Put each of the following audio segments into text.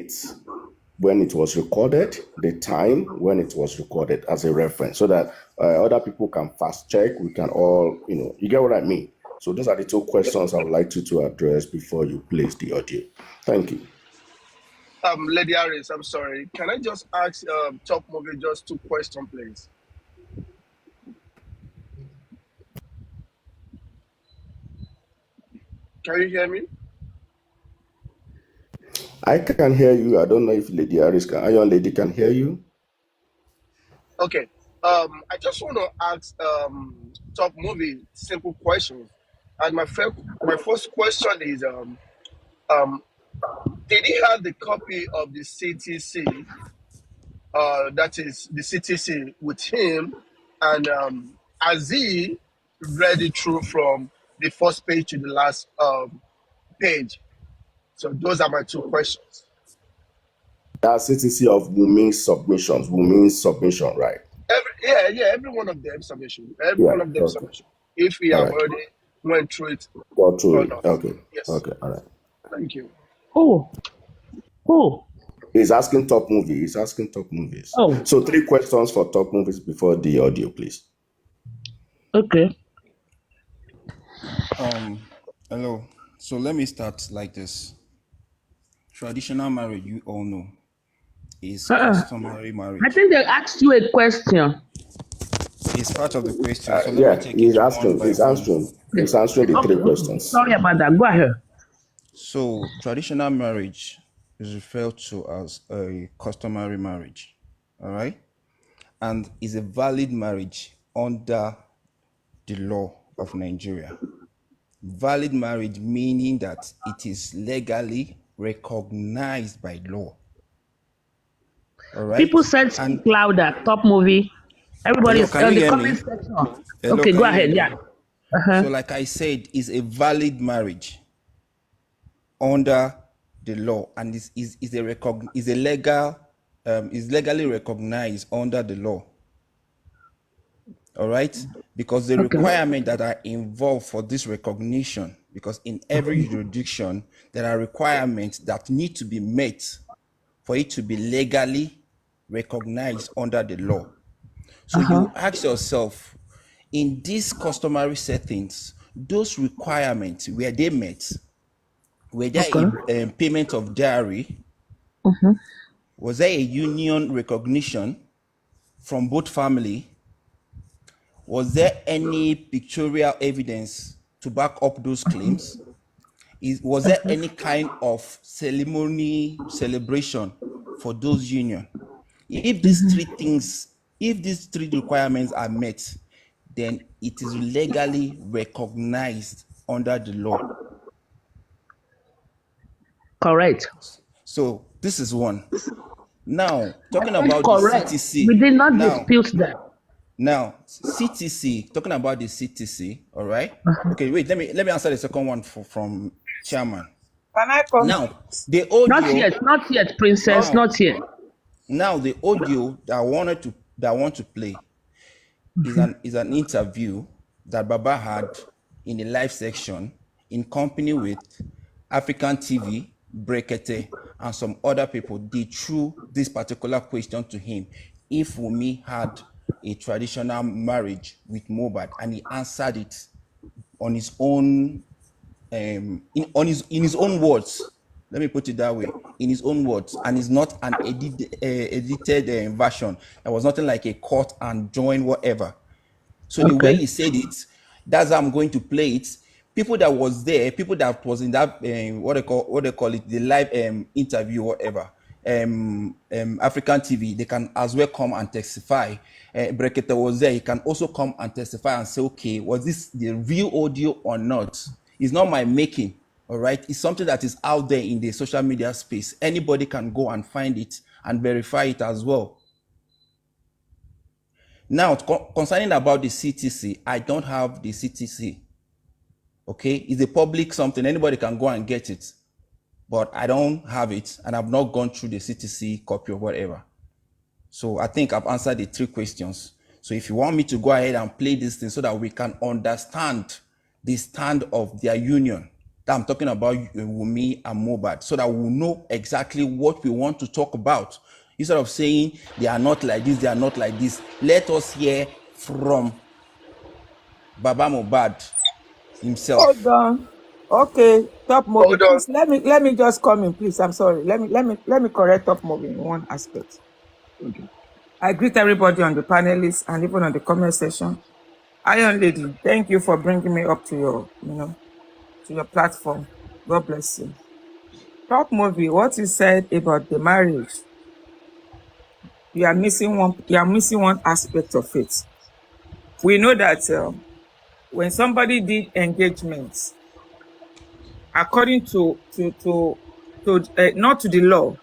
date when it was recorded, the time when it was recorded as a reference, so that other people can fast check. We can all, you get what I mean. So those are the two questions I would like you to address before you place the audio. Thank you. Lady Harris, I'm sorry. Can I just ask Top Movie just 2 questions, please? Can you hear me? I can hear you. I don't know if Lady Harris Iron Lady can hear you. Okay. I just want to ask Top Movie simple questions. And my first question is, did he have the copy of the CTC, that is the CTC, with him? And has he read it through from the first page to the last page? So those are my 2 questions. That CTC of Wumi's submission, right? Every one of them submission. Every one of them Okay. submission. If we have already went through it Go through or it. not. Okay. Yes. Okay. All right. Thank you. Who? He's asking Top Movie. He's asking Top Movies. Oh. So 3 questions for Top Movies before the audio, please. Okay. Hello. So let me start like this. Traditional marriage, you all know, is customary marriage. I think they asked you a question. It's part of the question. So Yeah, let me take he's it answering. one He's by one. answering. He's answering the 3 questions. Sorry about that. Go ahead. So traditional marriage is referred to as a customary marriage, all right? And is a valid marriage under the law of Nigeria. Valid marriage meaning that it is legally recognized by law. All right? People said speak louder. Top Movie. Everybody's Hello, can in you the hear comment me? section. Hello, Okay, can go you ahead. hear Yeah. me? So like I said, is a valid marriage under the law, and is legally recognized under the law. All right, because the requirement that are involved for this recognition, because in every jurisdiction there are requirements that need to be met for it to be legally recognized under the law. So you ask yourself, in these customary settings, those requirements, were they met? Were there a payment of dowry? Was there a union recognition from both family? Was there any pictorial evidence to back up those claims? Was there any kind of ceremony, celebration for those union? If these 3 things, if these 3 requirements are met, then it is legally recognized under the law. Correct. So this is one. Now, talking about the CTC. We did not dispute that. Now, CTC, talking about the CTC, all right? Okay, wait, let me answer the second one from Chairman. Can I come? Now, the audio. Not yet, Princess, not yet. Now, the audio that I want to play is an interview that Baba had in the live section in company with African TV, Brekete, and some other people. They threw this particular question to him: if Wumi had a traditional marriage with Mohbad, and he answered it on his own, in his own words. Let me put it that way, in his own words, and it's not an edited version. There was nothing like a cut and join whatever. So the way he said it, that's how I'm going to play it. People that was there, people that was in that what they call it, the live interview, whatever. African TV, they can as well come and testify. Brekete was there, he can also come and testify and say, okay, was this the real audio or not? It's not my making, all right? It's something that is out there in the social media space. Anybody can go and find it and verify it as well. Now, concerning about the CTC, I don't have the CTC, okay? It's a public something, anybody can go and get it. But I don't have it, and I've not gone through the CTC copy or whatever. So I think I've answered the 3 questions. So if you want me to go ahead and play this thing so that we can understand the stand of their union, that I'm talking about Wunmi and Mohbad, so that we'll know exactly what we want to talk about. Instead of saying they are not like this, they are not like this. Let us hear from Baba Mohbad himself. Hold on. Okay, Top Movie. Hold on. Please let me just come in, please. I'm sorry. Let me correct Top Movie in one aspect. Okay. I greet everybody on the panelists and even on the comment section. Iron Lady, thank you for bringing me up to your, to your platform. God bless you. Top Movie, what you said about the marriage, you are missing one aspect of it. We know that when somebody did engagements, according to not to the law,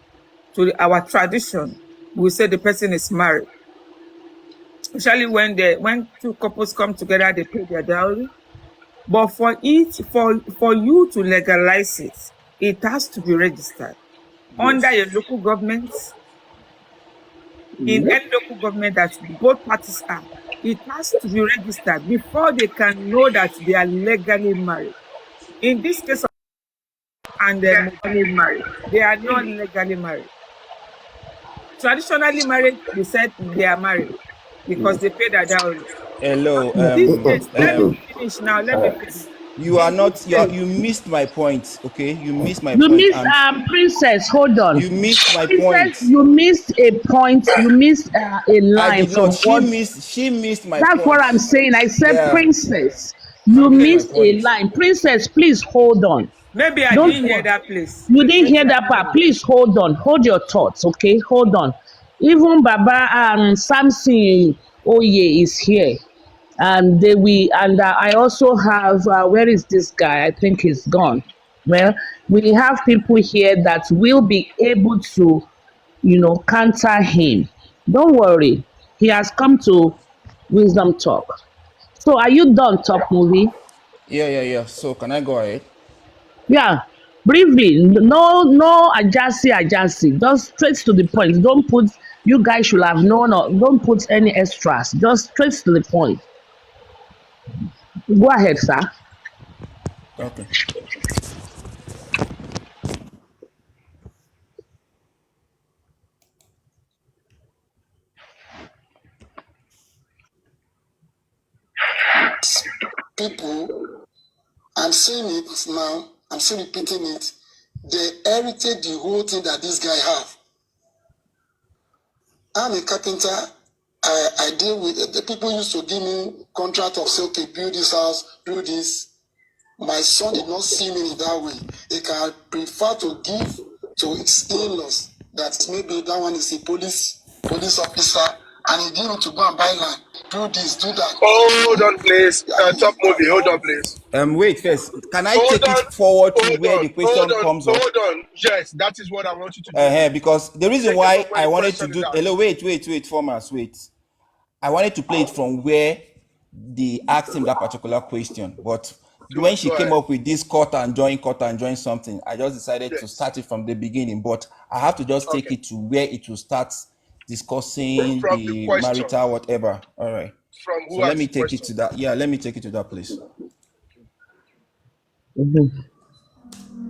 to our tradition, we say the person is married. Especially when two couples come together, they pay their dowry. But for you to legalize it, it has to be registered under your local government, in any local government that both parties are. It has to be registered before they can know that they are legally married. In this case, and they are not legally married. Traditionally married, they said they are married because they paid their dowry. Hello. This case, let me finish now. Let me finish. You missed my point. Okay, you missed my You point. missed, Princess, hold on. You missed my Princess, point. you missed a point. You missed a I line did from not. what. She missed my That's point. what I'm saying. I said, Yeah. Princess, you Okay. missed a line. Princess, please hold on. Maybe I Don't didn't hear worry. that, please. You didn't Maybe hear I that didn't part. hear Please hold on. Hold your thoughts, okay? Hold on. Even Baba Samson Oye is here. And I also have where is this guy? I think he's gone. Well, we have people here that will be able to, counter him. Don't worry. He has come to Wisdom Talk. So are you done, Top Movie? Yeah. So can I go ahead? Yeah, briefly, no ajasi, just straight to the point. Don't put, you guys should have known, or don't put any extras, just straight to the point. Go ahead, sir. Okay. People, I'm saying it now, I'm still repeating it, they heritage the whole thing that this guy have. I'm a carpenter. I deal with the people used to give me contract of say, okay, build this house, do this. My son did not see me in that way. He can prefer to give to his in-laws that maybe that one is a police officer, and he didn't want to go and buy land, do this, do that. Hold on, please. Top Movie, hold on, please. Wait first. Can I Hold take it on. forward to Hold where on. the Hold question on. comes up? Hold on. Yes, that is what I want you to do. Because the reason Take it why from where I the wanted to question is do asked. wait, Thomas, wait. I wanted to play it from where they asked him that particular question, but when she Go came ahead. up with this cut and join something, I just decided to Yes. start it from the beginning. But I have to just take Okay. it to where it will start discussing From the the question. marital whatever. All right. From So who let asked me the take it question? to that. Yeah, let me take it to that place. Mhm.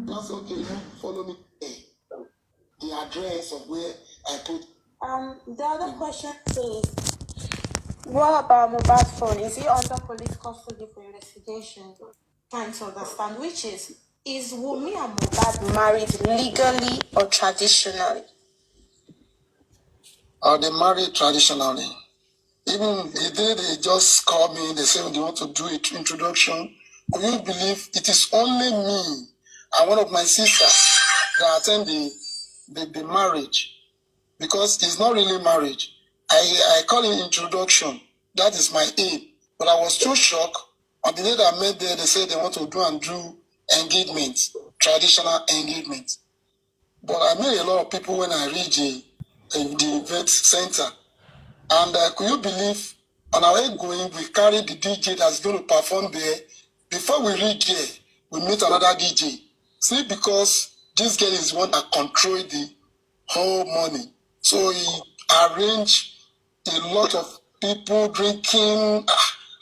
That's okay, you follow me. The address of where I put. The other question is, what about Mohbad's phone? Is he under police custody for investigation? Trying to understand, which is Wunmi and Mohbad married legally or traditionally? They married traditionally. Even the day they just called me, they said they want to do an introduction. Could you believe it is only me and one of my sisters that attend the marriage? Because it's not really marriage. I call it introduction. That is my aim. But I was too shocked. On the day that I met there, they said they want to do engagement, traditional engagement. But I met a lot of people when I reached the event center. And could you believe, on our way going, we carried the DJ that's going to perform there. Before we reach there, we meet another DJ. See, because this girl is one that controls the whole money. So he arranged a lot of people drinking.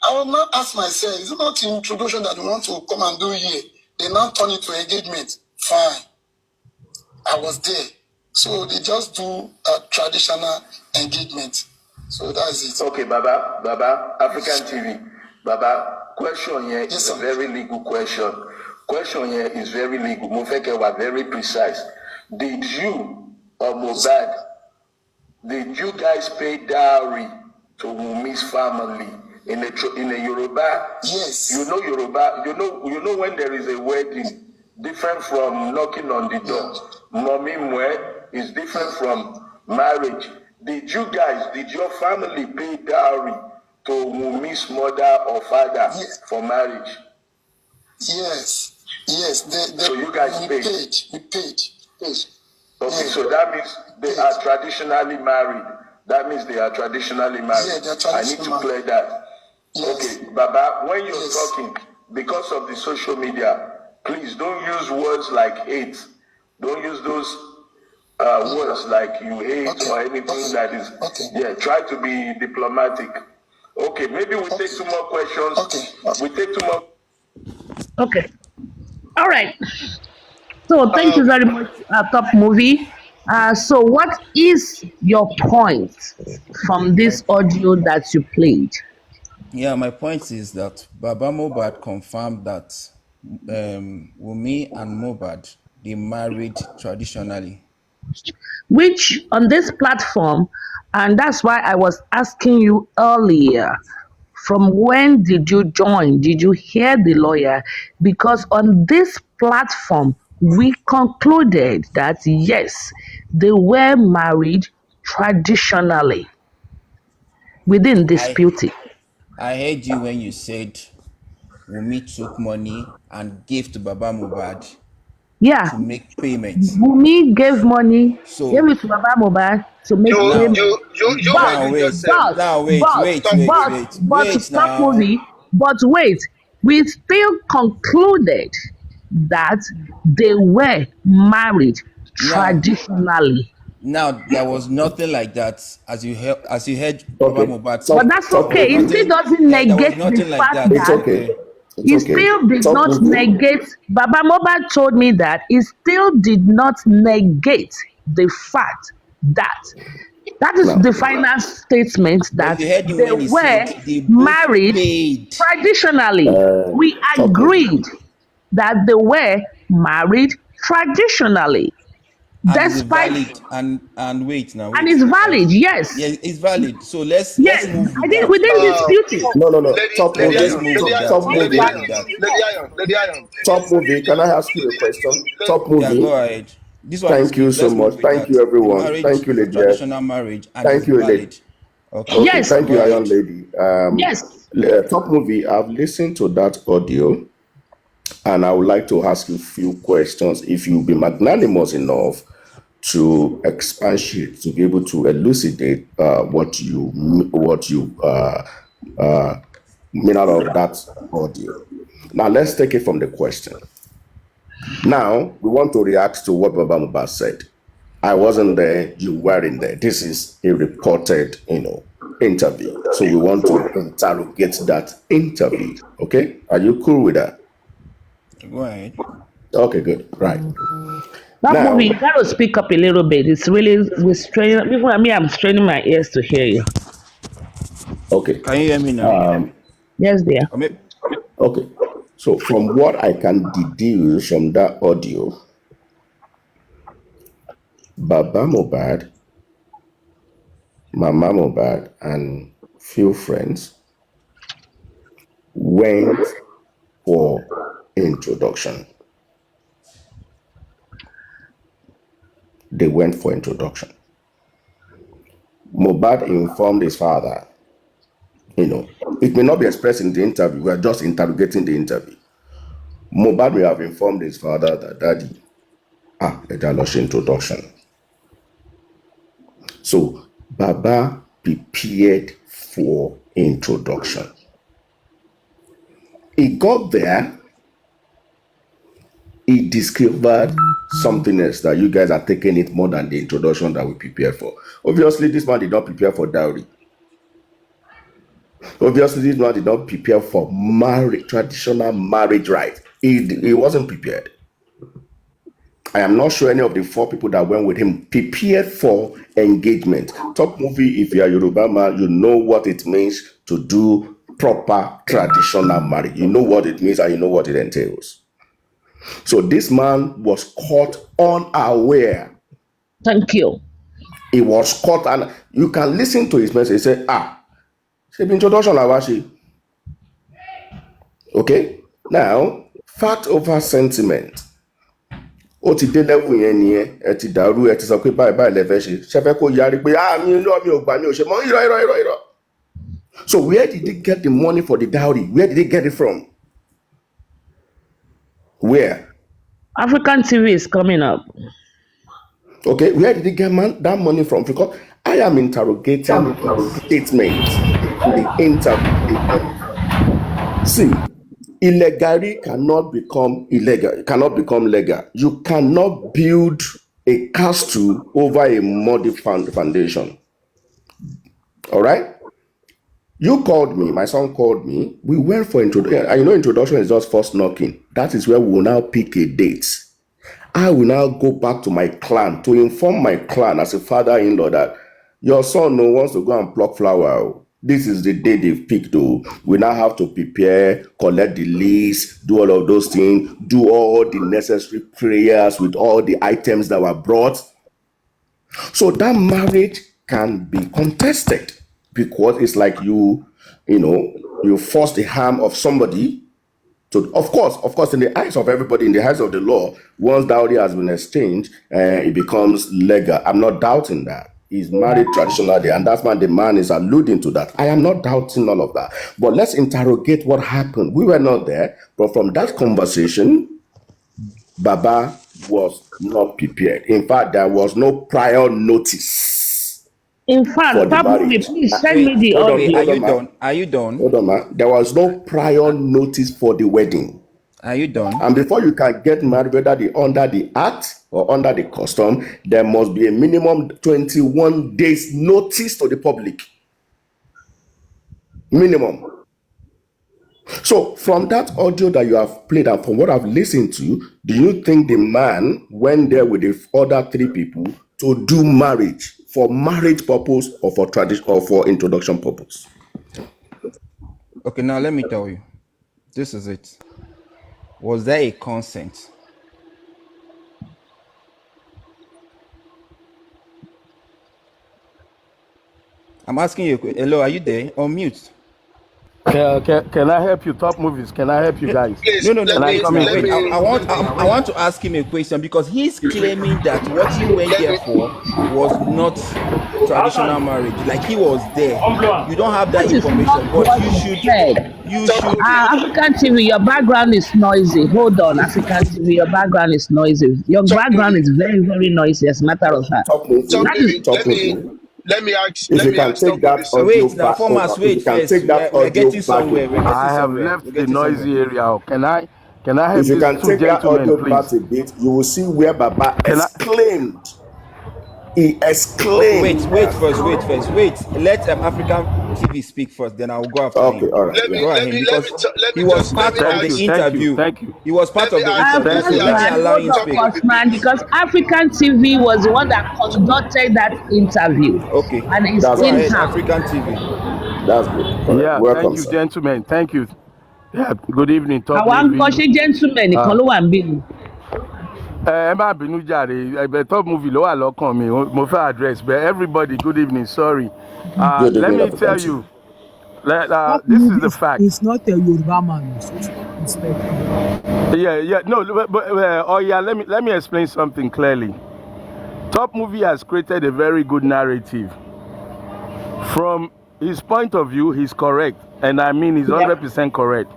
I will not ask myself, is it not the introduction that we want to come and do here? They now turn it to engagement. Fine. I was there. So they just do a traditional engagement. So that's it. Okay, Baba, African TV. Baba, question here is a very legal question. Question here is very legal. Mufeke was very precise. Did you or Mohbad, did you guys pay dowry to Wumi's family in a Yoruba? Yes. You know Yoruba. You know when there is a wedding, different from knocking on the door. Mommy Mwe is different from marriage. Did your family pay dowry to Wumi's mother or father for marriage? Yes. So you guys we paid. We paid. Okay, so that means they are traditionally married. Yeah, they are traditionally I need to clear that. Yes. Okay, Baba, when you're talking, because of the social media, please don't use words like hate. Don't use those words like you hate or anything that is. Yeah, try to be diplomatic. Okay, maybe we take 2 more questions. Okay. We take 2 more. Okay. All right. So thank you very much, Top Movie. So what is your point from this audio that you played? Yeah, my point is that Baba Mohbad confirmed that Wumi and Mohbad, they married traditionally. Which on this platform, and that's why I was asking you earlier, from when did you join? Did you hear the lawyer? Because on this platform, we concluded that yes, they were married traditionally. We didn't dispute it. I heard you when you said Wumi took money and gave to Baba Mohbad to make payments. Wumi gave money, So gave it to Baba Mohbad to make payments. But wait, we still concluded that they were married traditionally. Now there was nothing like that, as you heard Baba Mohbad. But that's okay. It still doesn't negate the fact that it's okay. It still did not negate. Baba Mohbad told me that it still did not negate the fact that is the final statement that they were married traditionally. We agreed that they were married traditionally. Despite and wait now. And it's valid, yes. Yeah, it's valid. So let's yes, move. We didn't dispute it. No. Top movie. Can I ask you a question? Top movie. Yeah, go ahead. This one. Thank you so much. Thank you, everyone. Thank you, lady. Traditional marriage. And thank you, lady. Okay. Yes. Thank you, Iron Lady. Yes. Top movie. I've listened to that audio, and I would like to ask you a few questions. If you be magnanimous enough to expatiate, to be able to elucidate what you mean out of that audio. Now let's take it from the question. Now we want to react to what Baba Mohbad said. I wasn't there, you weren't there. This is a reported, interview. So we want to interrogate that interview. Okay? Are you cool with that? Go ahead. Okay, good. Right. That movie, you got to speak up a little bit. It's really, I'm straining my ears to hear you. Okay. Can you hear me now? Yes, dear. Okay. So from what I can deduce from that audio, Baba Mohbad, Mama Mohbad, and few friends went for introduction. They went for introduction. Mohbad informed his father, it may not be expressed in the interview, we are just interrogating the interview. Mohbad may have informed his father that daddy, let lost introduction. So Baba prepared for introduction. He got there, he discovered something else that you guys are taking it more than the introduction that we prepared for. Obviously, this man did not prepare for dowry. Obviously, this man did not prepare for traditional marriage right. He wasn't prepared. I am not sure any of the 4 people that went with him prepared for engagement. Top movie, if you are Yoruba man, you know what it means to do proper traditional marriage. You know what it means and you know what it entails. So this man was caught unaware. Thank you. He was caught, and you can listen to his message. He said, she introduction Awashi. Okay? Now, fact over sentiment. Ó ti dé level yẹn nìyẹn, ẹ ti dàrú, ẹ ti sọ pé báyìí báyìí lẹ fẹ́ ṣe. Ṣé fẹ́ kó yarí pé mi ò gbà mi ò ṣe mọ́ irọ́. So where did he get the money for the dowry? Where did he get it from? Where? African TV is coming up. Okay, where did he get that money from? Because I am interrogating statement in the interview. See, illegally cannot become illegal, cannot become legal. You cannot build a castle over a muddy foundation. All right? You called me, my son called me. We went for introduction. And you know, introduction is just first knocking. That is where we will now pick a date. I will now go back to my clan to inform my clan as a father-in-law that your son wants to go and pluck flower. This is the day they've picked. We now have to prepare, collect the list, do all of those things, do all the necessary prayers with all the items that were brought. So that marriage can be contested because it's like you force the harm of somebody. So of course, in the eyes of everybody, in the eyes of the law, once dowry has been exchanged, it becomes legal. I'm not doubting that. He's married traditionally, and that's why the man is alluding to that. I am not doubting all of that. But let's interrogate what happened. We were not there, but from that conversation, Baba was not prepared. In fact, there was no prior notice. In fact, probably, please send me the audio. Are you done? Hold on, man. There was no prior notice for the wedding. Are you done? And before you can get married, whether under the act or under the custom, there must be a minimum 21 days notice to the public. Minimum. So from that audio that you have played and from what I've listened to, do you think the man went there with the other 3 people to do marriage for marriage purpose or for tradition or for introduction purpose? Okay, now let me tell you. This is it. Was there a consent? I'm asking you. Hello, are you there? On mute. Can I help you? Top movies. Can I help you guys? Please, No. wait. I want to ask him a question because he's claiming that what he went there for was not traditional marriage. Like he was there. You don't have that information, but you should. African TV, your background is noisy. Hold on, African TV, your background is noisy. Your background is very, very noisy. As a matter of fact. Let me ask. If you can take that audio back, wait first. We're getting somewhere. I have left the noisy area. Can I have if you can take that audio back a please? bit, you will see where Baba exclaimed. He exclaimed. Wait first. Let African TV speak first, then I'll go after him. Okay, all right. Go ahead, because he was part of the interview. Thank you. He was part of the interview. So let me allow him to speak. Because African TV was the one that conducted that interview. Okay. And it's Go ahead, in African TV. That's good. All Yeah, right. Welcome, thank you, sir. gentlemen. Thank you. Yeah, good evening. Top Àwọn movie. kọ́ṣẹ́ gentleman nìkan ló wà ń bí mi. Ẹ má bínú jàre, top movie ló wà lọ́kàn mi, mo fẹ́ address, but everybody, good evening, sorry. Good Let evening, me African tell TV. you, this is the fact. It's not a Yoruba man, so respect. Yeah, no, but let me explain something clearly. Top movie has created a very good narrative. From his point of view, he's correct, and I mean he's 100% correct.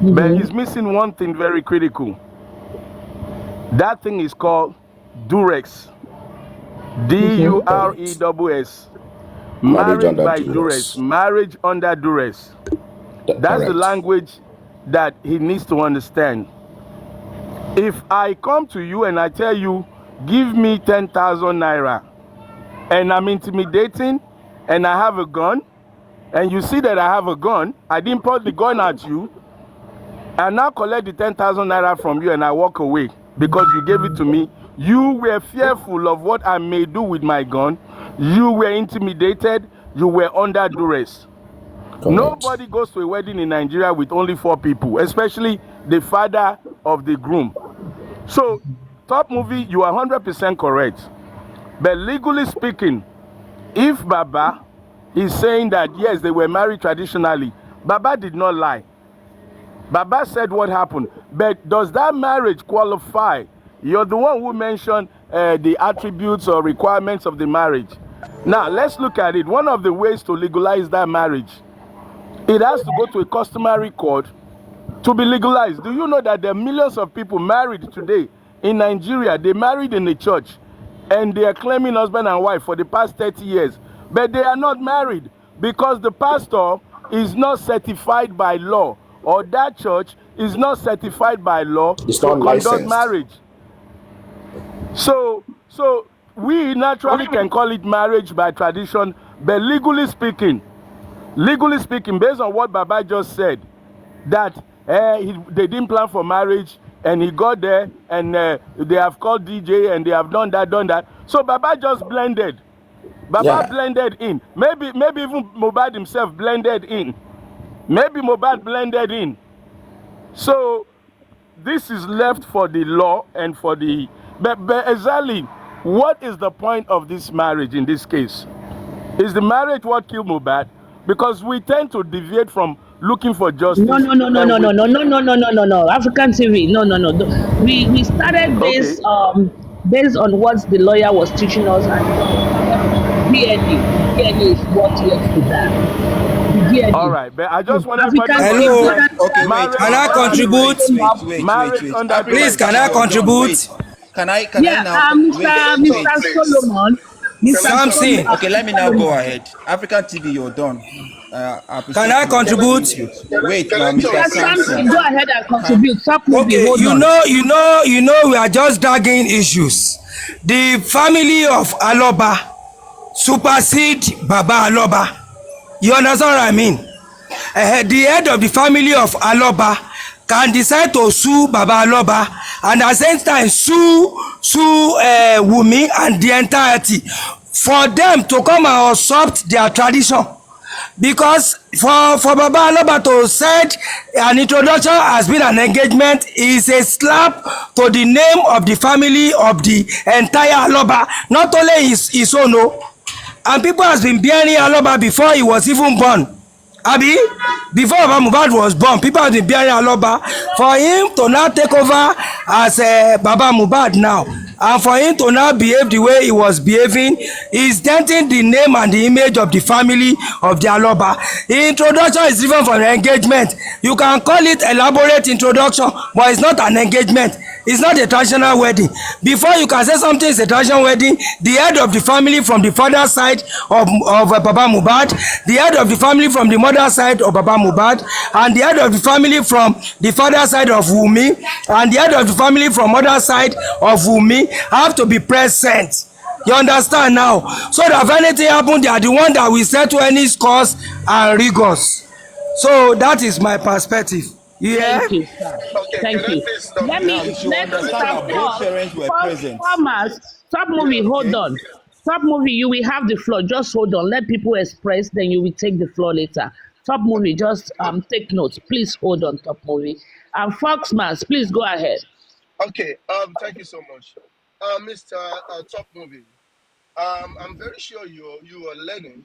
But he's missing one thing very critical. That thing is called Durex. D-U-R-E-S-S. Marriage by duress. Marriage under duress. That's the language that he needs to understand. If I come to you and I tell you, give me 10,000 naira, and I'm intimidating, and I have a gun, and you see that I have a gun, I didn't point the gun at you, and now collect the 10,000 naira from you and I walk away because you gave it to me. You were fearful of what I may do with my gun. You were intimidated. You were under duress. Correct. Nobody goes to a wedding in Nigeria with only 4 people, especially the father of the groom. So, Top Movie, you are 100% correct. But legally speaking, if Baba is saying that, yes, they were married traditionally, Baba did not lie. Baba said what happened. But does that marriage qualify? You're the one who mentioned the attributes or requirements of the marriage. Now, let's look at it. One of the ways to legalize that marriage, it has to go to a customary court to be legalized. Do you know that there are millions of people married today in Nigeria? They married in the church and they are claiming husband and wife for the past 30 years. But they are not married because the pastor is not certified by law, or that church is not certified by law It's to not conduct licensed. marriage. So we naturally can call it marriage by tradition, but legally speaking, based on what Baba just said, that they didn't plan for marriage and he got there and they have called DJ and they have done that. So Baba just blended. Baba Yeah. blended in. Maybe even Mohbad himself blended in. Maybe Mohbad blended in. So this is left for the law and for the... But exactly, what is the point of this marriage in this case? Is the marriage what killed Mohbad? Because we tend to deviate from looking for justice. No. African TV. No. We started this Okay. based on what the lawyer was teaching us, and DNA is what led to that. The DNA. All right, but I just want everybody African to Hello. TV. understand Okay, wait. marriage Can I under contribute? duress. Marriage under Please, duress. can I contribute? Can I Yeah, now? Mr. Solomon. Mr. Something. Solomon. Okay, let me now go ahead. African TV, you're done. Can I contribute? Wait, Can I Mr. talk, Mr. please? Samson, go ahead and contribute. Stop moving. Okay, Hold you on. know, we are just dragging issues. The family of Aloba supersede Baba Aloba. You understand what I mean? The head of the family of Aloba can decide to sue Baba Aloba and at the same time sue Wunmi and the entirety for them to come and usurp their tradition. Because for Baba Aloba to said an introduction has been an engagement is a slap to the name of the family of the entire Aloba, not only his own. And people has been bearing Aloba before he was even born. Abi, before Baba Mohbad was born, people have been bearing Aloba. For him to now take over as Baba Mohbad now, and for him to now behave the way he was behaving, is denting the name and the image of the family of the Aloba. The introduction is different from the engagement. You can call it elaborate introduction, but it's not an engagement. It's not a traditional wedding. Before you can say something is a traditional wedding, the head of the family from the father side of Baba Mohbad, the head of the family from the mother side of Baba Mohbad, and the head of the family from the father side of Wunmi, and the head of the family from mother side of Wunmi have to be present. You understand now? So that if anything happen, they are the one that will settle any scores and rigors. So that is my perspective. Yeah. Thank you, sir. Okay, Thank can I you. please stop Let you? me Now, you should let understand that both parents were present. farmers. Stop moving. Hold Okay. on. Stop moving. You will have the floor. Just hold on. Let people express. Then you will take the floor later. Stop moving. Just take notes. Please hold on. Stop moving. And Foxmas, please go ahead. Okay, thank you so much. Mr. Top Movie, I'm very sure you are learning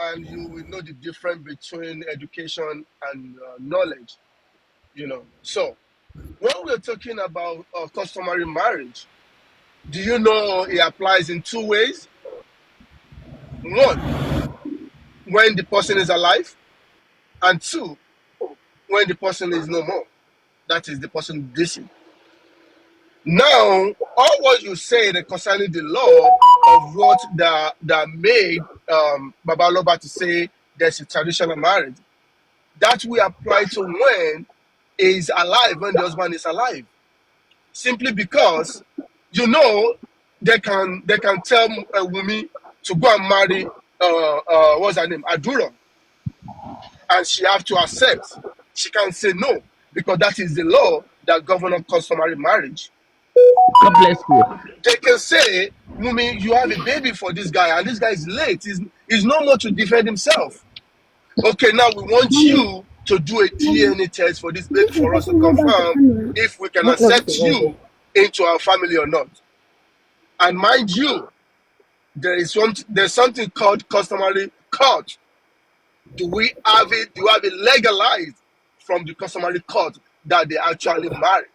and you will know the difference between education and knowledge, So, when we're talking about customary marriage, do you know it applies in 2 ways? One, when the person is alive, and 2, when the person is no more. That is the person deceased. Now, all what you say concerning the law of what that made Baba Aloba to say there's a traditional marriage, that will apply to when he is alive, when the husband is alive. Simply because, they can tell Wunmi to go and marry, what's her name, Adura, and she have to accept. She can say no. because that is the law that governs customary marriage. God bless you. They can say, Wumi, you have a baby for this guy, and this guy is late. He's no more to defend himself. Okay, now we want you to do a DNA test for this baby for us to confirm if we can accept you into our family or not. And mind you, there's something called customary court. Do we have it? Do you have it legalized from the customary court that they actually married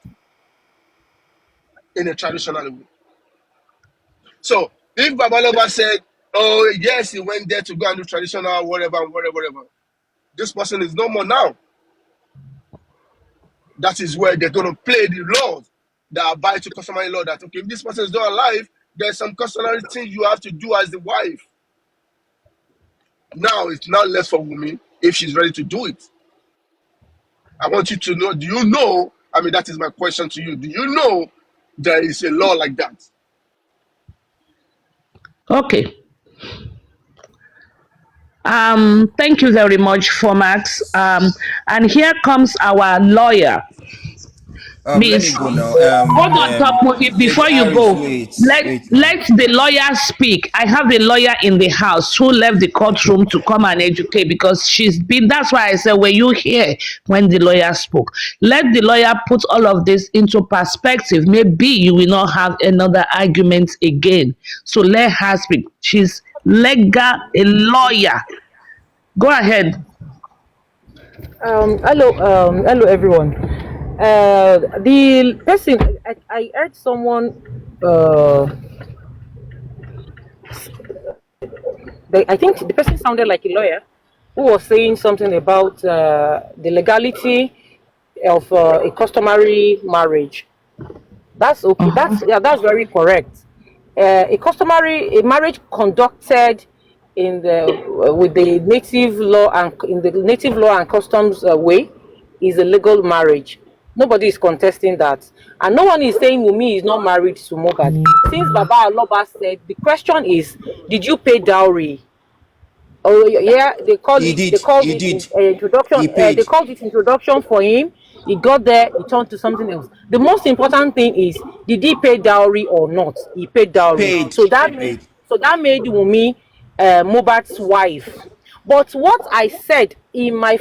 in a traditional way? So if Babaloba said, "Oh yes, he went there to go and do traditional whatever, this person is no more now." That is where they're going to play the laws that abide to customary law. That okay, if this person is not alive, there's some customary things you have to do as the wife. Now it's not left for Wumi if she's ready to do it. I want you to know, do you know, I mean, that is my question to you. Do you know there is a law like that? Okay. Thank you very much, Formax. And here comes our lawyer. Let me Miss, go now. hold on, Top Movie. Before Lady you Harris, go, wait. let the lawyer speak. I have a lawyer in the house who left the courtroom to come and educate because she's been. That's why I said, were you here when the lawyer spoke? Let the lawyer put all of this into perspective. Maybe you will not have another argument again. So let her speak. She's a lawyer. Go ahead. Hello everyone. The person I heard someone. I think the person sounded like a lawyer who was saying something about the legality of a customary marriage. That's okay. That's very correct. A marriage conducted in the with the native law and in the native law and customs way is a legal marriage. Nobody is contesting that, and no one is saying Wumi is not married to Mohbad. Since Baba Aloba said, the question is, did you pay dowry? Oh yeah, they called it introduction. They called it introduction for him. He got there, he turned to something else. The most important thing is, did he pay dowry or not? He paid dowry. So that made Wumi Mohbad's wife. But what I said in my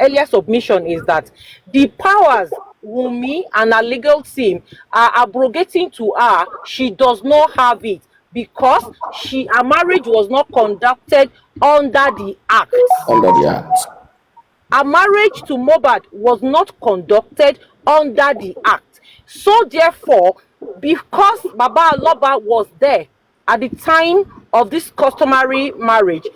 earlier submission is that the powers Wumi and her legal team are abrogating to her, she does not have it because her marriage was not conducted under the act. Under the act. Her marriage to Mohbad was not conducted under the act. So therefore, because Baba Aloba was there at the time of this customary marriage,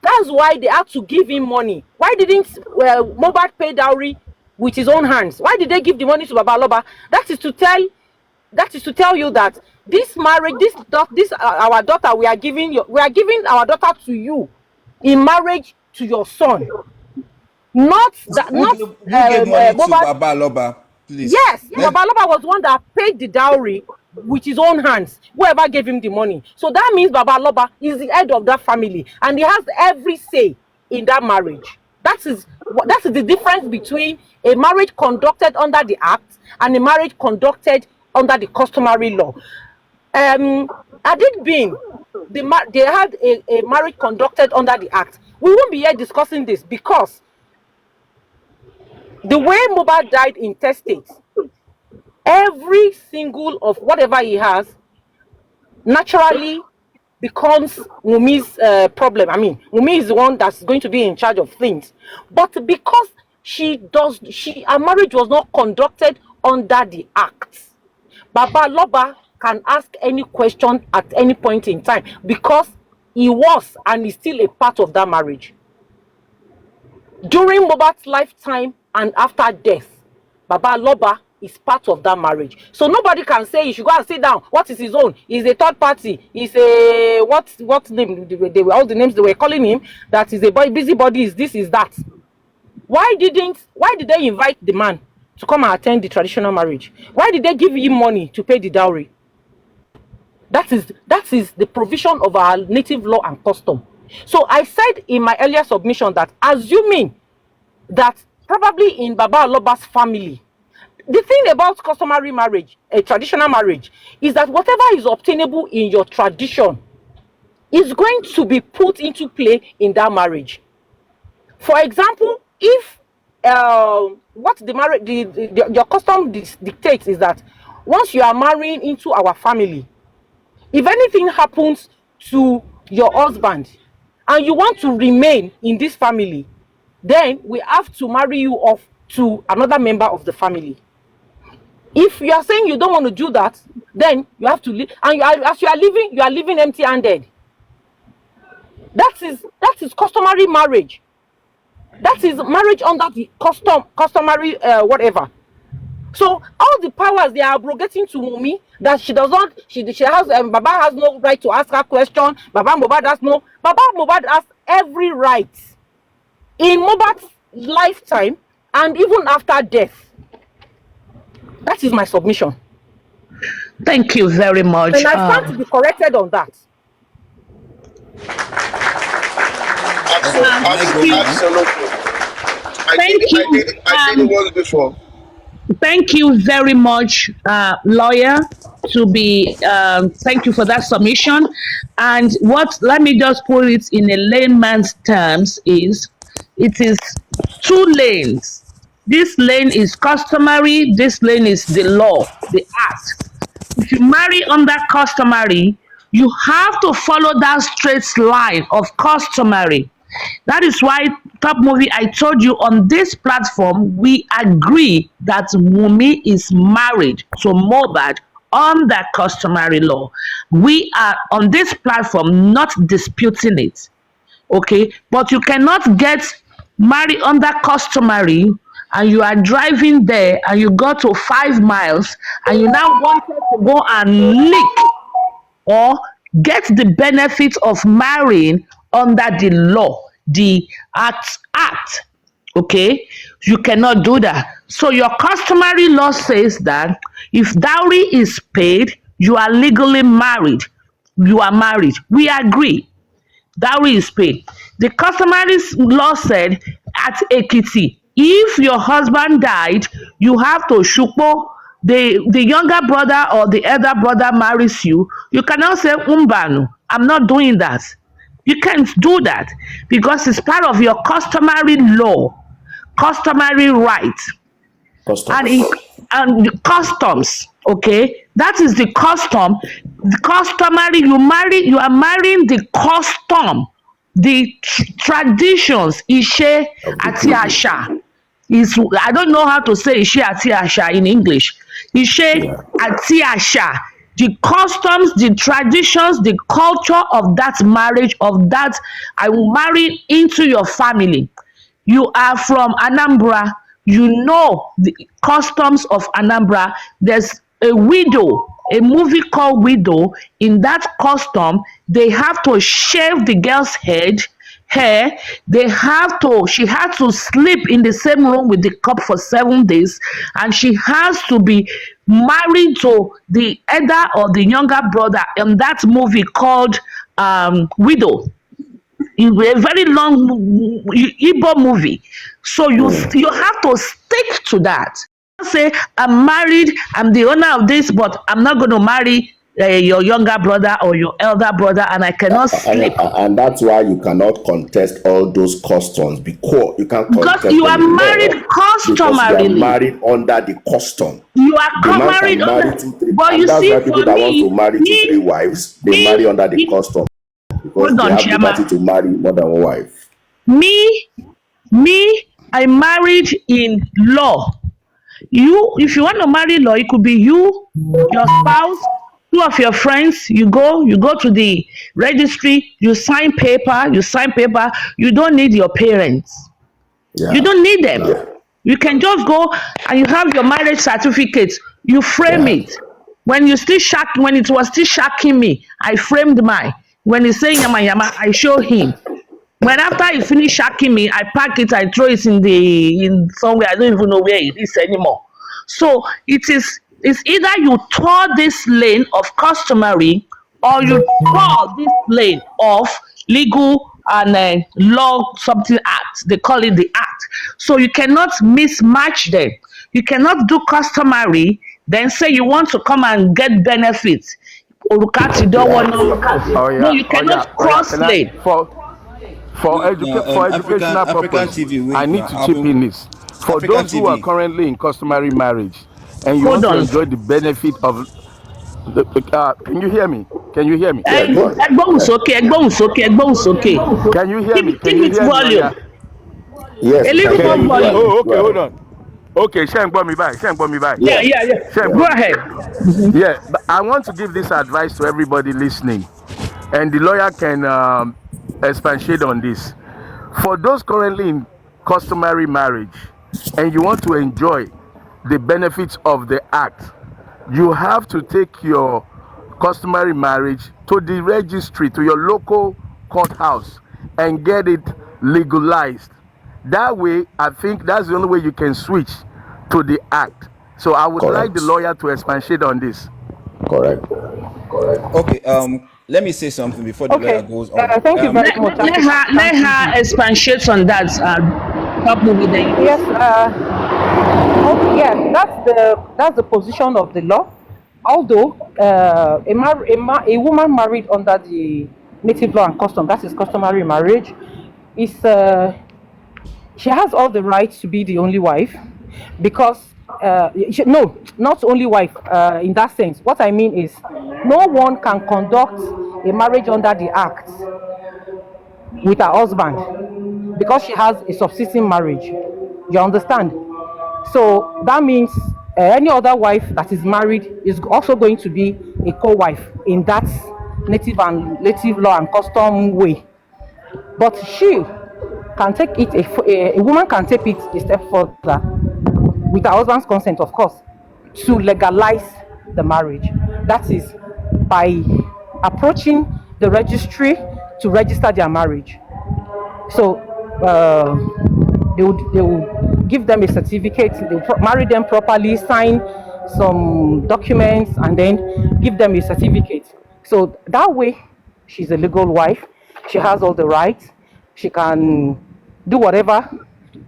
that's why they had to give him money. Why didn't Mohbad pay dowry with his own hands? Why did they give the money to Baba Aloba? That is to tell you that this marriage, our daughter, we are giving our daughter to you in marriage to your son. Not that. Who gave money to Baba Aloba, please? Yes, Baba Aloba was the one that paid the dowry with his own hands, whoever gave him the money. So that means Baba Aloba is the head of that family and he has every say in that marriage. That is the difference between a marriage conducted under the act and a marriage conducted under the customary law. Had it been they had a marriage conducted under the act, we won't be here discussing this because the way Mohbad died intestate, every single of whatever he has naturally becomes Wumi's problem. I mean, Wumi is the one that's going to be in charge of things. But because her marriage was not conducted under the act, Baba Aloba can ask any question at any point in time because he was and is still a part of that marriage. During Mohbad's lifetime and after death, Baba Aloba is part of that marriage. So nobody can say you should go and sit down. What is his own? He's a third party. He's a what name? They were all the names they were calling him. That is a busybody. Is this? Is that? Why did they invite the man to come and attend the traditional marriage? Why did they give him money to pay the dowry? That is the provision of our native law and custom. So I said in my earlier submission that assuming that probably in Baba Aloba's family. The thing about customary marriage, a traditional marriage, is that whatever is obtainable in your tradition is going to be put into play in that marriage. For example, if what the marriage, your custom dictates is that once you are marrying into our family, if anything happens to your husband and you want to remain in this family, then we have to marry you off to another member of the family. If you are saying you don't want to do that, then you have to leave, and as you are leaving empty-handed. That is customary marriage. That is marriage under the customary whatever. So all the powers they are abrogating to Wunmi, that she has Baba has no right to ask her question. Baba Mohbad has every right in Mohbad's lifetime and even after death. That is my submission. Thank you very much. And I stand to be corrected on that. Absolutely. I did it once before. Thank you very much, lawyer. Thank you for that submission. And let me just put it in a layman's terms it is 2 lanes. This lane is customary, this lane is the law, the act. If you marry under customary, you have to follow that straight line of customary. That is why, Top Movie, I told you on this platform, we agree that Wunmi is married to Mohbad under customary law. We are on this platform not disputing it. Okay? But you cannot get married under customary and you are driving there and you go to 5 miles and you now wanted to go and lick or get the benefit of marrying under the law, the act. Okay, you cannot do that. So your customary law says that if dowry is paid, you are legally married. You are married. We agree. Dowry is paid. The customary law said at Ekiti, if your husband died, you have to shupo. The younger brother or the elder brother marries you. You cannot say umbanu. I'm not doing that. You can't do that because it's part of your customary law, customary right, and customs. Okay, that is the custom. The customary, you are marrying the custom, the traditions. Ishe ati asha. I don't know how to say Ishe ati asha in English. Ishe ati asha. The customs, the traditions, the culture of that marriage, of that I will marry into your family. You are from Anambra, you know the customs of Anambra. There's a widow, a movie called Widow. In that custom, they have to shave the girl's hair. She has to sleep in the same room with the cop for 7 days, and she has to be married to the elder or the younger brother in that movie called Widow. A very long Igbo movie. So you have to stick to that. Say, I'm married, I'm the owner of this, but I'm not going to marry your younger brother or your elder brother, and I cannot sleep. And that's why you cannot contest all those customs, because you can't contest because you are married customarily. You are married under the custom. You are married under. But you see, people for that me, want to marry to 3 wives, they marry under the custom because they have liberty to marry more than 1 wife. Me, I married in law. If you want to marry law, it could be you, your spouse, 2 of your friends. You go to the registry, you sign paper. You don't need your parents. You don't need them. You can just go and you have your marriage certificate. You frame it. When it was still shocking me, I framed mine. When he's saying yama yama, I show him. When after he finished shocking me, I pack it, I throw it in somewhere. I don't even know where it is anymore. So it's either you tore this lane of customary or you tore this lane of legal and law something act. They call it the act. So you cannot mismatch them. You cannot do customary, then say you want to come and get benefits. Orukati don't want no. Oh No, yeah, you oh yeah, cannot oh yeah. cross lane. For educational African purposes, TV, I wait need now. to chip in this. For African those who are TV. currently in customary marriage, and you Hold want to on. enjoy the benefit of can you hear me? Can you hear me? Yeah, go on. Ẹgbọ́n sókè, ẹgbọ́n sókè, ẹgbọ́n sókè. Can you hear me? Can Give you it hear me, volume. Oya? Yes, A we can little hear more you. Go volume. ahead. Oh, okay, Go hold ahead. on. Okay, Shengbo me by, Shengbo me by. Yeah, Yeah. yeah, yeah. Shengbo. Go ahead. Yeah, but I want to give this advice to everybody listening, and the lawyer can expatiate on this. For those currently in customary marriage, and you want to enjoy the benefits of the act, you have to take your customary marriage to the registry, to your local courthouse, and get it legalized. That way, I think that's the only way you can switch to the act. So I would like the Correct. lawyer to expatiate on this. Correct. Okay, let me say something before the lawyer Okay. goes on. Thank you very much. Let her expatiate on that. Top movie then. Yes. Okay. Yeah. That's the position of the law. Although a woman married under the native law and custom, that is customary marriage, is she has all the rights to be the only wife, because no, not only wife in that sense. What I mean is, no one can conduct a marriage under the act with her husband, because she has a subsisting marriage. You understand? So that means any other wife that is married is also going to be a co-wife in that native law and custom way. But she can take it, a woman can take it a step further, with her husband's consent, of course, to legalize the marriage. That is by approaching the registry to register their marriage. So they would give them a certificate, they will marry them properly, sign some documents, and then give them a certificate. So that way, she's a legal wife. She has all the rights. She can do whatever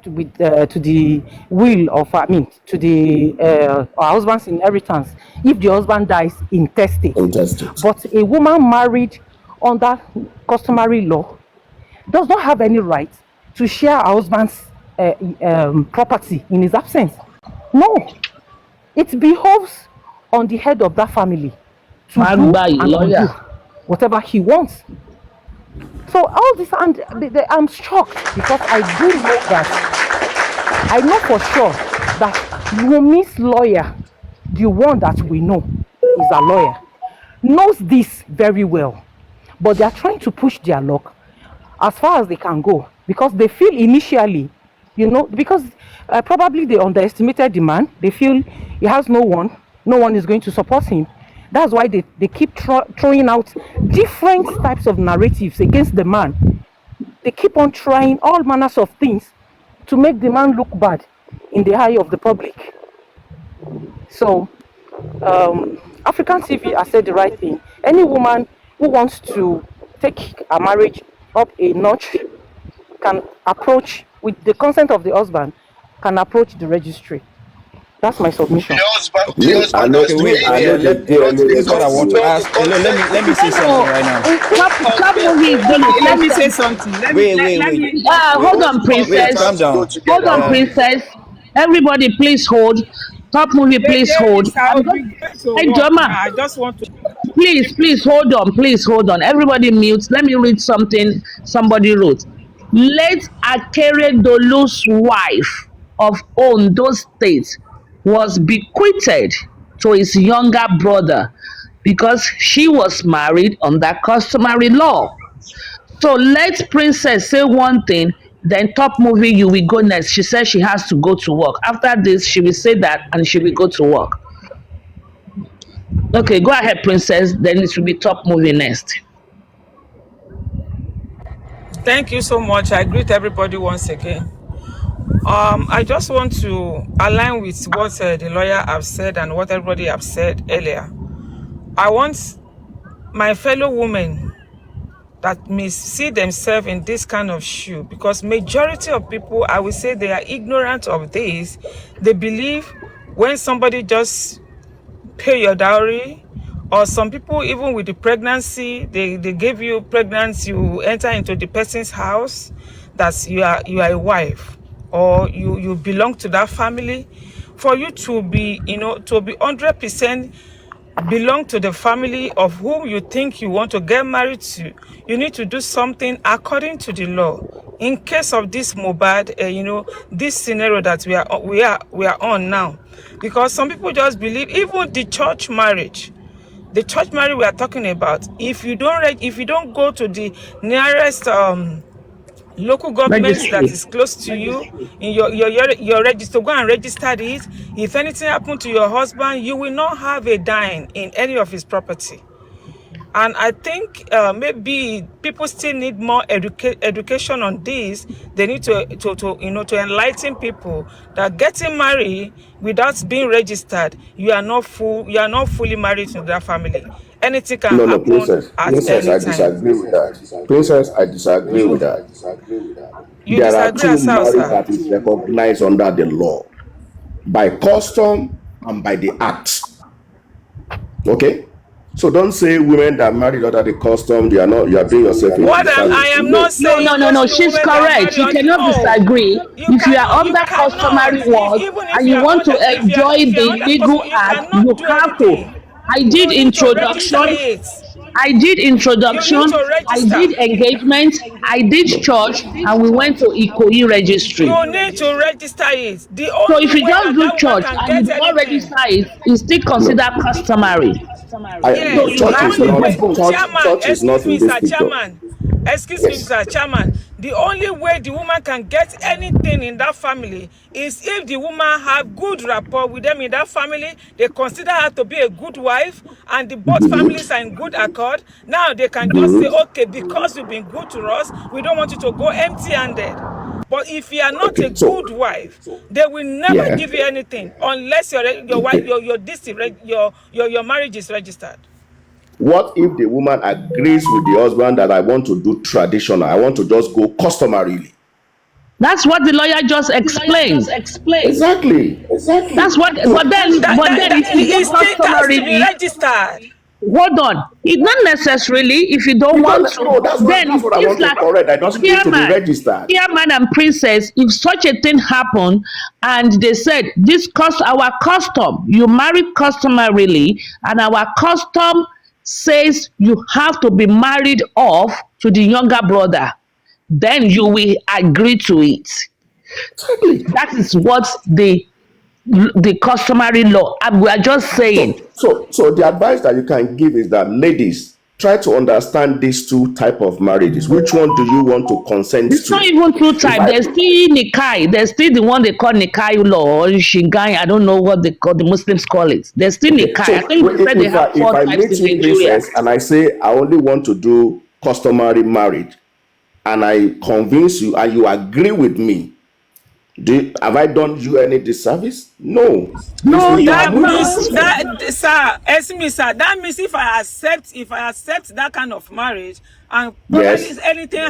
to the will of, to the her husband's inheritance if the husband dies intestate. But a woman married under customary law does not have any right to share her husband's property in his absence. No, it behoves on the head of that family to do and undo whatever he wants. So all this, and I'm shocked, because I do know that, I know for sure that Wumi's lawyer, the one that we know is a lawyer, knows this very well. But they are trying to push their luck as far as they can go, because they feel initially, because probably they underestimated the man. They feel he has no one is going to support him. That's why they keep throwing out different types of narratives against the man. They keep on trying all manners of things to make the man look bad in the eye of the public. So, African TV has said the right thing. Any woman who wants to take a marriage up a notch can approach, with the consent of the husband, can approach the registry. That's my submission. This is what I want to ask. Let me say something right now. Let me say something. Wait. Hold on, princess. Wait, calm down. Hold on, princess. Everybody, please hold. Top movie, please hold. Hey, Joma. I just want to. Please hold on. Everybody mute. Let me read something somebody wrote. Late Akere Dolu's wife of Ondo State was bequeathed to his younger brother because she was married under customary law. So let princess say one thing, then top movie you will go next. She says she has to go to work. After this, she will say that and she will go to work. Okay, go ahead, princess. Then it will be top movie next. Thank you so much. I greet everybody once again. I just want to align with what the lawyer have said and what everybody have said earlier. I want my fellow women that may see themselves in this kind of shoe, because majority of people, I would say, they are ignorant of this. They believe when somebody just pay your dowry, or some people even with the pregnancy, they give you pregnancy, you enter into the person's house, that you are a wife, or you belong to that family. For you to be, to be 100% belong to the family of whom you think you want to get married to, you need to do something according to the law. In case of this Mohbad, this scenario that we are on now, because some people just believe even the church marriage we are talking about. If you don't go to the nearest local government that Registry. is close to you, in your register, go and register it. If anything happened to your husband, you will not have a dime in any of his property. And I think maybe people still need more education on this. They need to enlighten people that getting married without being registered, you are not fully married to that family. Anything can No, happen princess. at Princess, any I time. disagree with that. Princess, I disagree with that. You There are disagree two as well, marriage sir? that is recognized under the law by custom and by the act. Okay? So don't say women that married under the custom, you are doing yourself a What I disservice. am not No, saying no. those She's women that correct. marry You on the cannot disagree. If you are under customary laws even if and you you are want to under enjoy the under legal custom, you act, you cannot do have to. anything. I did You need to register introduction. it. I did You need introduction. to I register. did engagement. I did church, and we went to Ikoyi registry. You need to register it. The So only if you way just do that woman church can and you get do not anything. register it, it's still considered customary. Yes, So you Church have is to the do not way, both. Chairman, church is not excuse me, in this Sir picture. Chairman. Excuse me, Yes. Mr. Chairman. The only way the woman can get anything in that family is if the woman have good rapport with them in that family. They consider her to be a good wife, and the both families are in good accord. Now they can just say, okay, because you've been good to us, we don't want you to go empty-handed. But if you are not Okay. a good wife, they will never give you anything unless your wife, your marriage is registered. What if the woman agrees with the husband that I want to do traditional, I want to just go customarily? That's what the lawyer just explained. Exactly. That's what. But then if you go It still has to be customarily, registered. hold on. It's not necessarily if you don't want to. No, that's what Then I it's want to like correct. It doesn't need to be registered. chairman and princess. If such a thing happened and they said this our custom, you marry customarily, and our custom says you have to be married off to the younger brother, then you will agree to it. Exactly. That is what the customary law. And we are just saying. So the advice that you can give is that ladies, try to understand these two type of marriages. Which one do you want to consent It's to? not even two types. There's still Nikai. There's still the one they call Nikai law or Shingai. I don't know what the Muslims call it. There's still Nikai. So I think they said they have four if I types meet in you, Nigeria. princess, and I say I only want to do customary marriage, and I convince you and you agree with me, have I done you any disservice? No. No, you That have means not. sir, excuse me, sir. That means if I accept that kind of marriage, and probably Yes. anything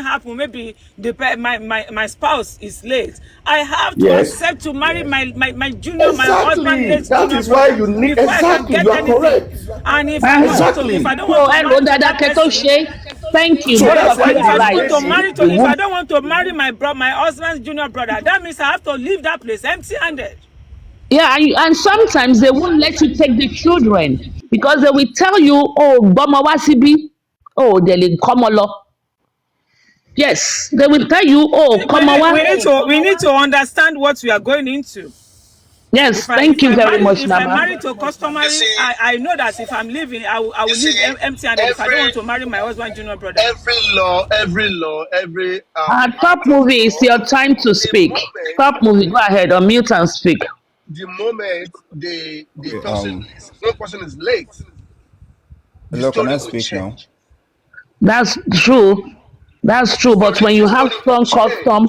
happen, maybe my spouse is late, I have to Yes. accept to marry my junior, my husband Exactly. late That junior is why brother you need before I can exactly. get You are anything. correct. And if I Exactly. if I don't So, want to marry to that person, thank you. So Both that's of why you if are I don't right. want to marry the if I don't want to marry my husband's junior brother, that means I have to leave that place empty-handed. Yeah, and sometimes they won't let you take the children because they will tell you, oh, Boma Wasibi, oh, they'll come along. Yes, they will tell you, oh, come on. We need to understand what we are going into. Yes, thank you very much, If I Nama. marry to customary, I know that if I'm leaving, I will leave empty-handed if I don't want to marry my husband junior brother. Every law, Top movie, it's your time to speak. Top movie, go ahead, unmute and speak. the moment the Okay, one person is late, the hello, can story I will speak now? change. That's true. That's true. But when you have strong custom,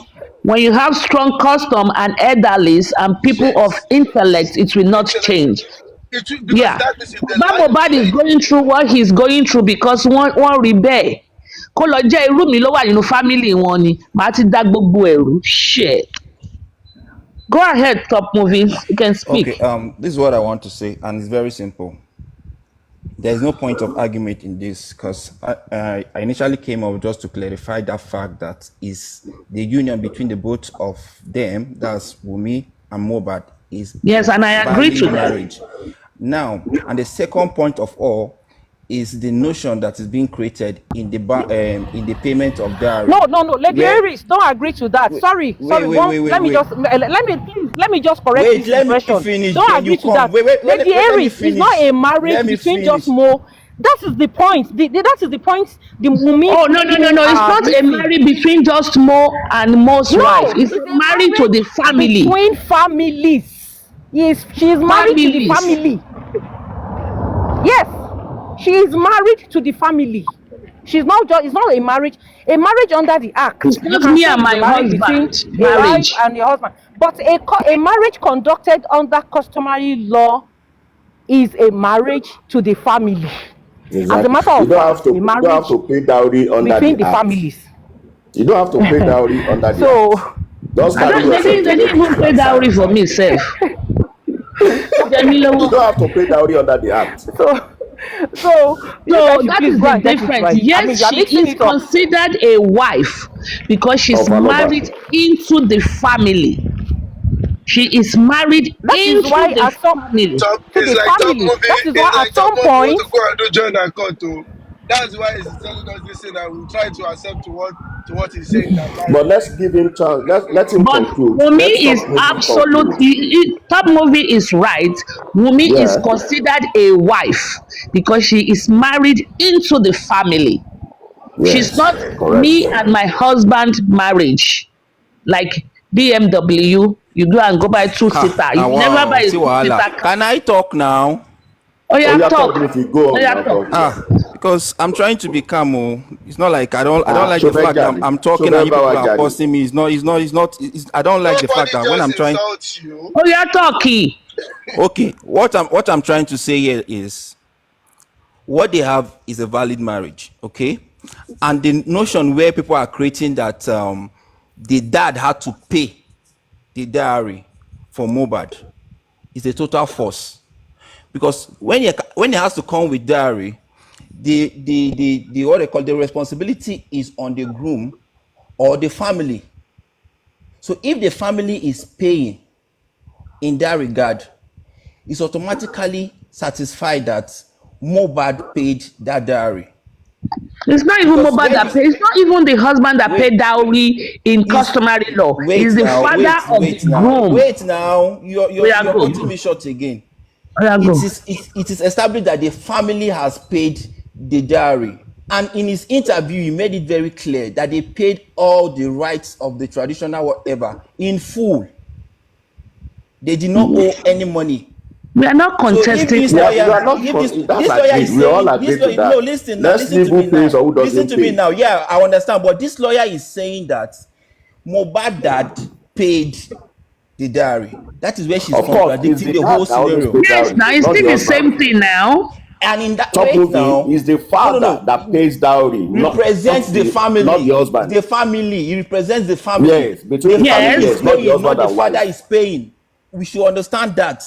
and elderlies and people of intellect, it will not change. because Yeah. that means if they Baba lie Mohbad is again, going through what he's going through because wọ́n rí bẹ́ẹ̀. Kó lọ jẹ́ irú mi ló wà nínú family wọn ni. Màá ti dá gbogbo ẹ̀rú. Shit. Go ahead, Top Movie. You can Okay, speak. this is what I want to say, and it's very simple. There's no point of argument in this because I initially came up just to clarify that fact that is the union between the both of them, that's Wunmi and Mohbad, is Yes, and I agree valid to that. marriage. Now, and the second point of all is the notion that is being created in the payment of dowry. No, Lady Where Aries, don't agree to that. Sorry. Let me just correct Wait, this let me impression. finish. Don't Then agree you to come. that. Wait, let Lady me Aries is finish. not a marriage Let me between just finish. Mo. That is the point. That is the point. The Wunmi. Oh, no. It's not a marriage between just Mo and Mo's wife. It's a marriage to the family. Between families. Yes, she is married to the Families. family. Yes, she is married to the family. She's not just. It's not a marriage. A marriage under the act. It's You not can me say and it's my a marriage husband between a wife marriage. and your husband. But a marriage conducted under customary law is a marriage to the family. As a Exactly. matter You of don't have fact, to. a You don't have marriage to pay dowry under between the the act. families. You don't have to pay dowry under the act. So Just I carry don't, they yourself didn't, to they didn't even pay registry and dowry sign. for me, sef. You don't have to pay dowry under the act. so you guys So should that please is go the and get it difference. right. I mean, Yes, you are she mixing is it up. considered a wife because she's Of Aloba. married into the family. She is married That is into why the at some family. to it's the like Top family. Movie. That is It's why like at Top some Movie want point. to go and do join and cut to. That's why he's telling us this thing, and we try to accept to what he's saying that But marriage. let's give him chance. Let him But conclude. Wunmi Let is Top Movie conclude. absolutely, Top Movie is right. Wunmi is Yeah. considered a wife because she is married into the family. She's Yes. not me Correct. and my husband marriage. Like BMW, you go buy two-seater. You Now never wow, buy a see two-seater wahala. car. Can I talk now? Oh Oh yeah, yeah, talk. Top Movie, go Oh on yeah, now, talk. talk. Because I'm trying to be calm. Oh. It's not like I don't like the Shofe fact that Jadi. I'm talking Shofe and you people are Bawa Jadi. posting me. I don't like the fact Nobody that when I'm just trying. insults you. Oh yeah, talky. Okay, what I'm trying to say here is what they have is a valid marriage, okay? And the notion where people are creating that the dad had to pay the dowry for Mohbad is a total force. Because when he has to come with dowry, the what they call the responsibility is on the groom or the family. So if the family is paying in that regard, it's automatically satisfied that Mohbad paid that dowry. It's not even Because Mohbad when that pays. It's not even the husband that paid dowry in is customary law. wait It's the now, father of the groom. wait now, you're Oh yeah, go. cutting me short again. Oh yeah, go. It is established that the family has paid the dowry, and in his interview he made it very clear that they paid all the rights of the traditional whatever in full. They did not owe any money. We are not So if contesting. this We lawyer, are not. if this That's lawyer is agreed. We all saying, agree this to lawyer, that. no, listen now, Let's listen see to who me pays now, or who listen doesn't to me pay. now. Yeah, I understand, but this lawyer is saying that Mohbad dad paid the dowry. That is where she's Of course, it's contradicting the the whole dad that always scenario. pays Yes, dowry, now it's not still the the same husband. thing now. And in that Top wait Movie now, is the father no, that pays dowry, represents the family, not the husband. the family. He represents the family. Yes, between The Yes. family family, is yes, not the paying, not husband the and father wife. is paying. We should understand that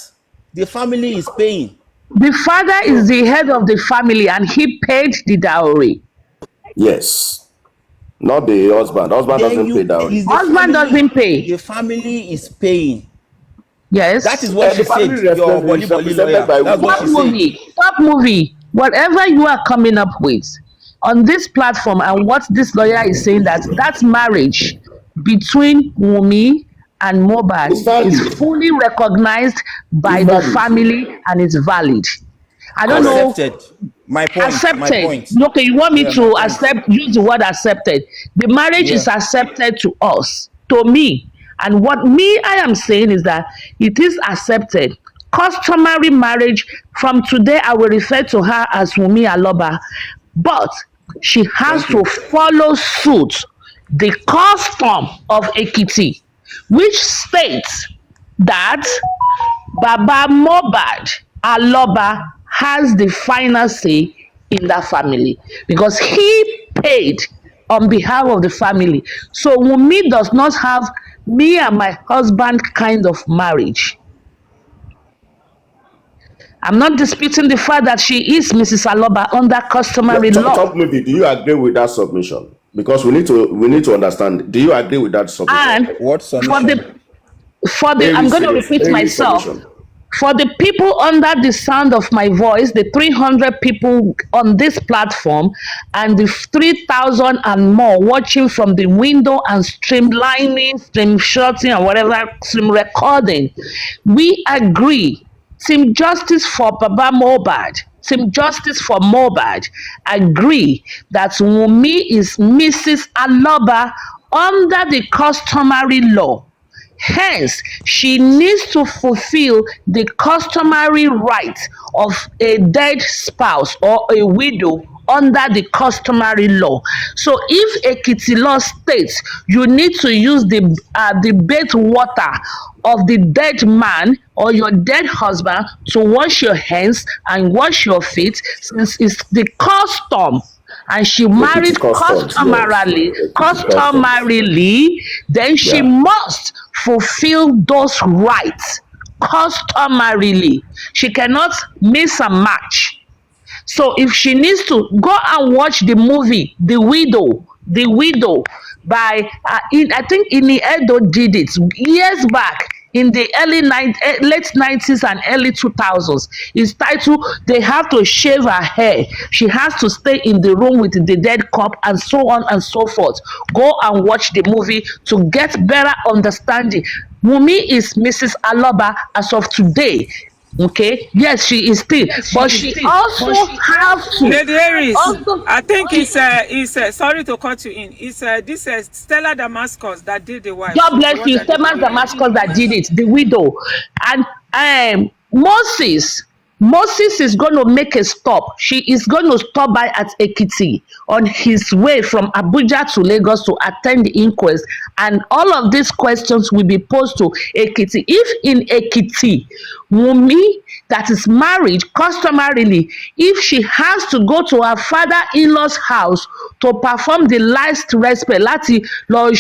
the family is paying. The father is the head of the family and he paid the dowry. Yes, not the husband. Husband Then doesn't pay dowry. is the Husband family. doesn't pay. The family is paying. Yes. That is what The she said. family Your is boli represented lawyer. by That's who? what Top she said. movie. Top movie. Whatever you are coming up with on this platform and what this lawyer is saying that marriage between Wunmi and Mohbad It's valid. is fully recognized by It's the valid. family and it's valid. I don't know. Accepted. My point. My Accepted. point. Okay, you want me Yeah, my to point. accept, use the word accepted. The marriage is Yeah. accepted to us, to me. And what I am saying is that it is accepted. Customary marriage, from today, I will refer to her as Wunmi Aloba. But she has Thank you. to follow suit the custom of Ekiti, which states that Baba Mohbad Aloba has the final say in that family because he paid on behalf of the family. So Wunmi does not have me and my husband kind of marriage. I'm not disputing the fact that she is Mrs. Aloba under customary law. Top movie, do you agree with that submission? Because we need to understand. Do you agree with that submission? And What submission? for the I'm going to repeat myself. Submission. For the people under the sound of my voice, the 300 people on this platform and the 3,000 and more watching from the window and streamlining, stream shotting and whatever, stream recording, we agree. Team Justice for Baba Mohbad, Team Justice for Mohbad agree that Wunmi is Mrs. Aloba under the customary law. Hence, she needs to fulfill the customary rights of a dead spouse or a widow under the customary law. So if Ekiti law states you need to use the bathed water of the dead man or your dead husband to wash your hands and wash your feet, since it's the custom, and she married customarily, then she must fulfill those rights customarily. She cannot miss a match. So if she needs to go and watch the movie The Widow by I think Iniedo did it years back in the late 90s and early 2000s. It's titled They Have to Shave Her Hair. She has to stay in the room with the dead cop and so on and so forth. Go and watch the movie to get better understanding. Wunmi is Mrs. Aloba as of today. Okay, yes, she is still, but she also have to. Lady Harris, I think it's sorry to cut you in. It's this Stella Damascus that did the wife. God bless you, Stella Damascus that did it, the widow, and Moses is going to make a stop. She is going to stop by at Ekiti on his way from Abuja to Lagos to attend the inquest. And all of these questions will be posed to Ekiti. If in Ekiti, Wunmi, that is married customarily, if she has to go to her father-in-law's house to perform the last respect, láti lọ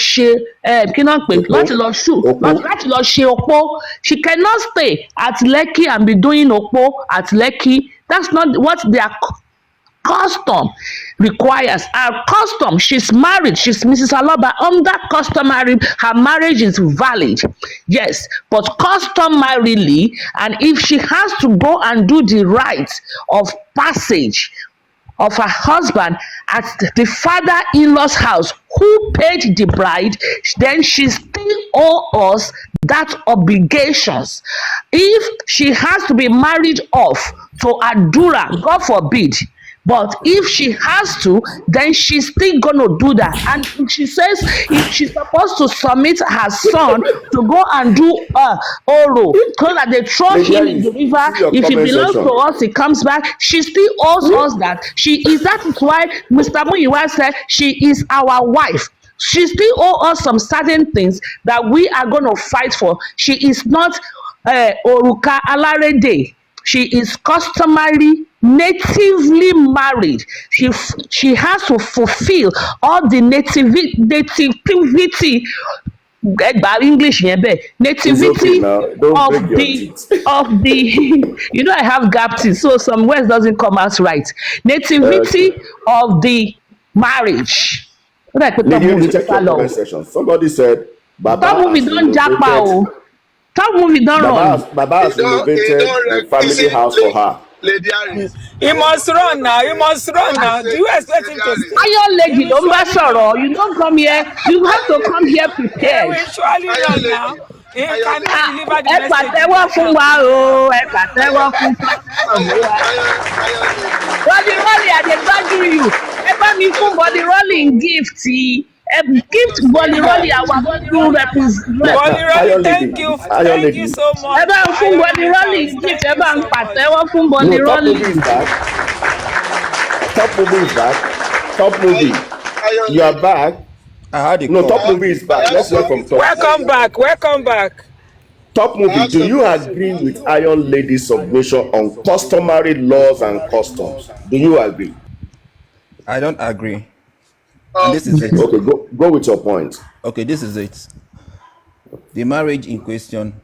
ṣe opó, she cannot stay at Lekki and be doing opó at Lekki. That's not what their custom requires. Our custom, she's married, she's Mrs. Aloba under customary, her marriage is valid, yes, but customarily, and if she has to go and do the rites of passage of her husband at the father-in-law's house who paid the bride, then she still owes us that obligations. If she has to be married off to Adura, God forbid, but if she has to, then she's still gonna do that. And she says if she's supposed to submit her son to go and do Oro, so that they throw him in the river. If he belongs to us, he comes back. She still owes us that. That is why Mr. Muyiwa said she is our wife. She still owes us some certain things that we are gonna fight for. She is not Oruka Alarede. She is customary, natively married. She has to fulfill all the nativity English nativity of the you know I have gap teeth, so some words doesn't come out right. Nativity of the marriage. Somebody said that movie don't japa. That movie don't run. Baba has renovated the family house for her. Lady Harris. He must run now. He must run now. Do you expect him to stay? Iron lady, don't mess around. You don't come here. You have to come here prepared. He will surely run now. He cannot deliver the ẹ message. pàtẹ́wọ́ fún wa o, ẹ pàtẹ́wọ́ fún wa. Body rolling, I dey gbádùn you. Ẹ bá mi fún body rolling gift. Gift body rolling our people represent. Body rolling, thank you so much. Ẹ bá ń fún body rolling gift, ẹ bá ń pàtẹ́wọ́ fún body rolling. Top movie is back. Top movie. You are back. I had a No, call. Top movie is back. Let's hear from Top. Welcome back. Welcome back. Top I movie, have do you something. agree with Iron Lady submission on customary laws and customs? Do you agree? I don't agree. And this is it. Okay, go with your point. Okay, this is it. The marriage in question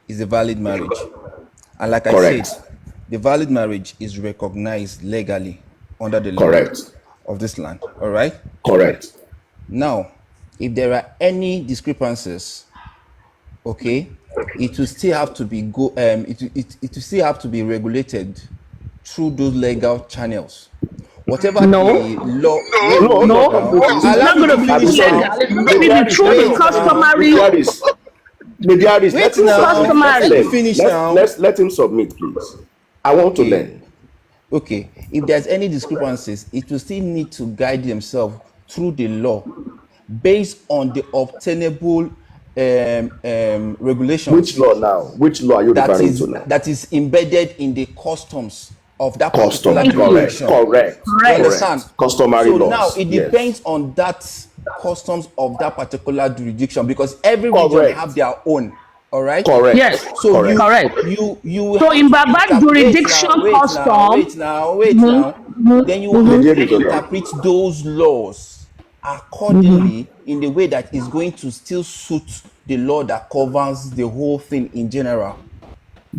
is a valid marriage. And like I Correct. said, the valid marriage is recognized legally under the law Correct. of this land. All right? Correct. Now, if there are any discrepancies, okay, it will still have to be it will still have to be regulated through those legal channels. Whatever No. the law. No, No, Top it's movie. not going to be I'm sorry. legal. It's going to be the Mediaris, true let and me- customary. Mediaris, Wait let him now. submit. Customary. Let me finish now. Let him submit, please. I want to Okay. learn. Okay, if there's any discrepancies, it will still need to guide themselves through the law based on the obtainable regulations Which law now? Which law are you referring to now? that is embedded in the customs of that Custom. particular Thank you. jurisdiction. Correct. You Correct. understand? Customary So laws. now it Yes. depends on that customs of that particular jurisdiction because every region Correct. have their own. All right. Correct. Yes. So Correct. Correct. you will So have in to Baba interpret- jurisdiction custom, wait now. Then you will have Nigeria to is allowed. interpret those laws accordingly in the way that is going to still suit the law that governs the whole thing in general.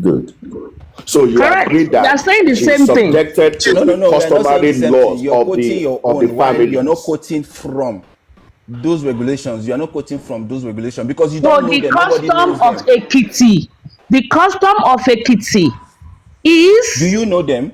Good. So you Correct. agree They are that saying the she's same thing. subjected to No, the we are not saying customary the same laws thing. You're of quoting the your of the own while family. you're not quoting from those regulations. You are not quoting from those regulations because you So don't know the them. Nobody custom knows of them. Ekiti, the custom of Ekiti Do is, you know them?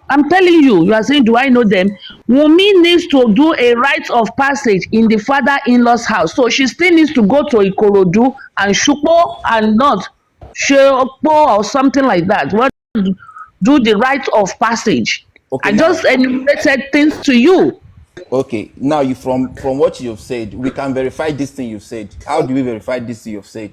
I'm telling you, you are saying, do I know them? Wunmi needs to do a rite of passage in the father-in-law's house. So she still needs to go to Ikorodu and Shupo and not Sheokpo or something like that. What do the rite of passage? Okay, I now. just enumerated things to you. Okay, now you from what you've said, we can verify this thing you've said. How do we verify this thing you've said?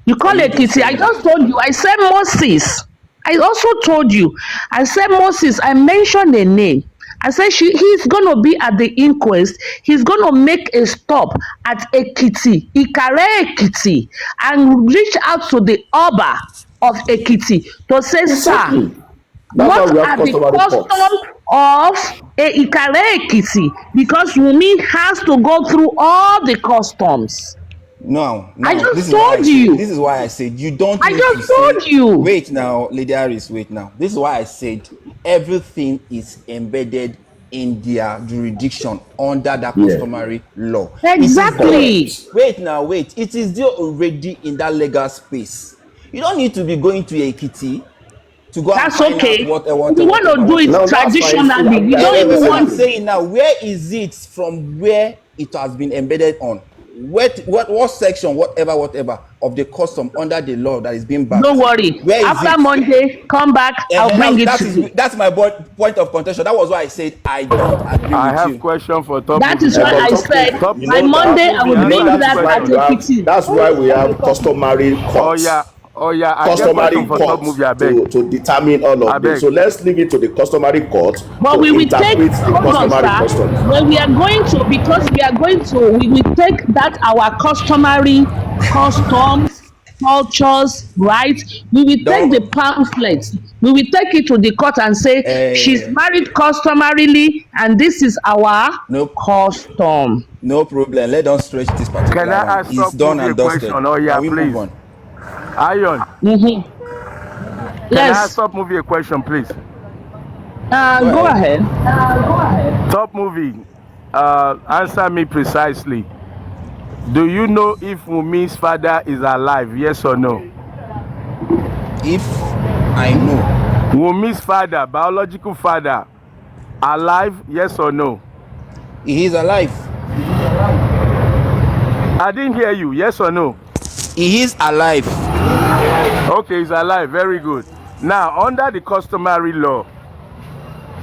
You call Can you just Ekiti. I say just told you. I said Moses. I also told you. I said Moses. I mentioned a name. I said he's going to be at the inquest. He's going to make a stop at Ekiti, Ikare Ekiti, and reach out to the Oba of Ekiti to say, Exactly. sir, That's why what we have are the customary courts. customs of Ikare Ekiti? Because Wunmi has to go through all the customs. Now, I just this is why I told said, you. this is why I said you don't I need just to told say, you. wait now, Lady Harris, wait now. This is why I said everything is embedded in their jurisdiction under that Yeah. customary law. It is Exactly. there. Wait now, wait. It is there already in that legal space. You don't need to be going to Ekiti to go and That's find okay. out what If you want to do whatever. it No, that's fine. traditionally, you I don't Wait, even what I'm want. saying now, where is it from where it has been embedded on? What section, whatever of the custom under the law that is being backed? Don't worry. Where is After it? Monday, come back. I'll bring it to you. That's my point of contention. That was why I said I don't agree I with have you. question for top That movie. is why But I top said movie, you by know Monday that I will you know bring that that is at why you have, Ekiti. that's why we have customary courts. Oh yeah, I get Customary question for top courts movie. I beg. to determine all I of this. beg. So let's leave it to the customary court But to we will take, interpret the hold on, customary sir. customs. But we are going to, because we will take that our customary customs, cultures, right? We will take the Don't. pamphlets. We will take it to the court and say she's married customarily, and this is our Nope. custom. No problem. Let us stretch this Can particular I one. ask It's top done movie a and dusted. question? Oh yeah, Can we move please. on? Iron. Mm-hmm. Can I ask Yes. top movie a question, please? Go ahead. Top movie. Answer me precisely. Do you know if Wumi's father is alive? Yes or no? If I know, Wumi's father, biological father, alive? Yes or no? he is alive. I didn't hear you. Yes or no? He is alive. Okay, he's alive. Very good. Now, under the customary law,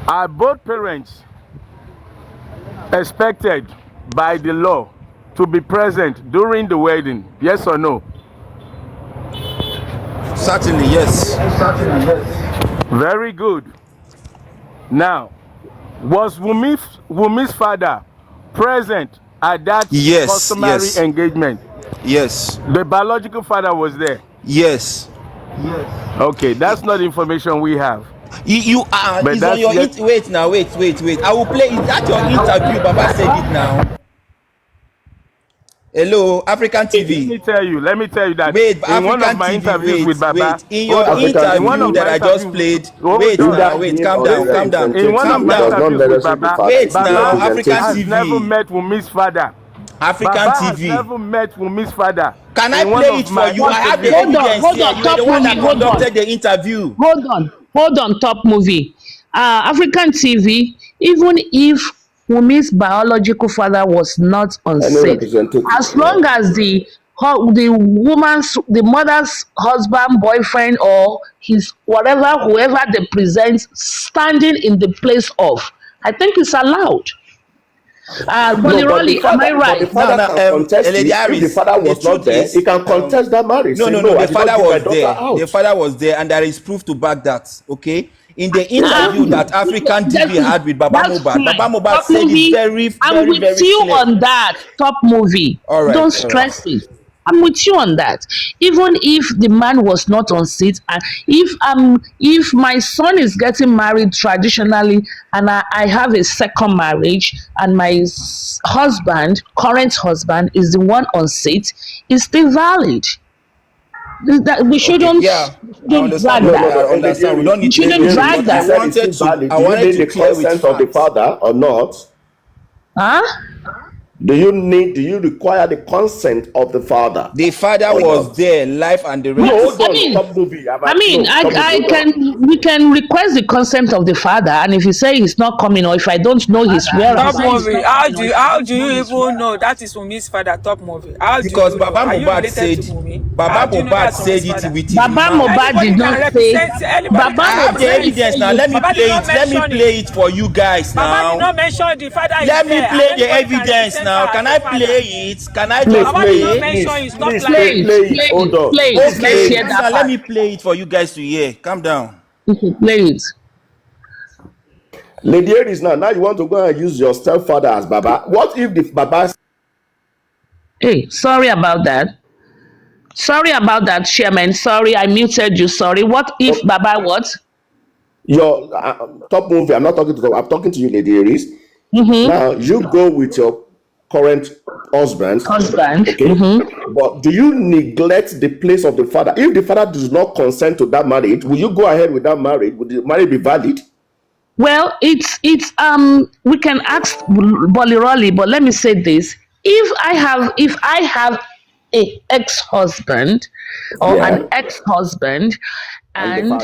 are both parents expected by the law to be present during the wedding? Yes or no? Certainly, yes. Very good. Now, was Wumi's father present at that Yes, customary yes. engagement? Yes. The biological father was there. Yes. Okay, that's not information we have. You are. But It's on your. that's Wait now. Wait. I will play it. That's your interview. Baba said it now. Hello, African TV. Let me tell you that Wait, in African one of my TV, interviews with Baba, in your interview that I just played, wait, calm down. In one of my interviews with Baba, wait now, Baba African has TV. never met Wumi's father. African Baba TV. has never met Wumi's father. Can I play it for you? I have the evidence here. You are the one that conducted the interview. Hold on, Top Movie. African TV, even if Wumi's biological father was not on set, as long as the mother's husband, boyfriend, or his whoever they present standing in the place of, I think it's allowed. Boliroli, am I right? But the father can contest it. If the father was not there, he can contest that marriage. No, the father was there. The father was there, and there is proof to back that. Okay. In the interview that African TV had with Baba Mohbad, Baba Mohbad said it's very, I'm with you on that, Top Movie. All right. Don't stress it. I'm with you on that. Even if the man was not on seat, and if my son is getting married traditionally, and I have a second marriage, and my current husband, is the one on seat, it's still valid. That we shouldn't. Yeah, I understand. I understand. We don't need to drag that. I wanted to clear the consent of the father or not? Huh? Do you require the consent of the father? The father was there, live and direct. We can request the consent of the father, and if you say he's not coming, or if I don't know his whereabouts. Top Movie, how do you even know that is Wumi's father? Top Movie, because Baba Mohbad said it with his Baba Mohbad did not say. Baba, I have the evidence now. Let me play it for you guys now. Baba did not mention the father. Let me play the evidence now. Can I play it? Can I just play it? Hold on. Okay, let me play it for you guys to hear. Calm down. Play it. Lady Aries, now you want to go and use your stepfather as Baba. What if the Baba... Hey, sorry about that. Chairman. Sorry, I muted you. Sorry. What if Baba what? Your Top Movie, I'm not talking to you. I'm talking to you, Lady Aries. Now, you go with your current husband. Okay. But do you neglect the place of the father? If the father does not consent to that marriage, will you go ahead with that marriage? Would the marriage be valid? Well, it's we can ask Boliroli, but let me say this: if I have a ex-husband or an ex-husband, and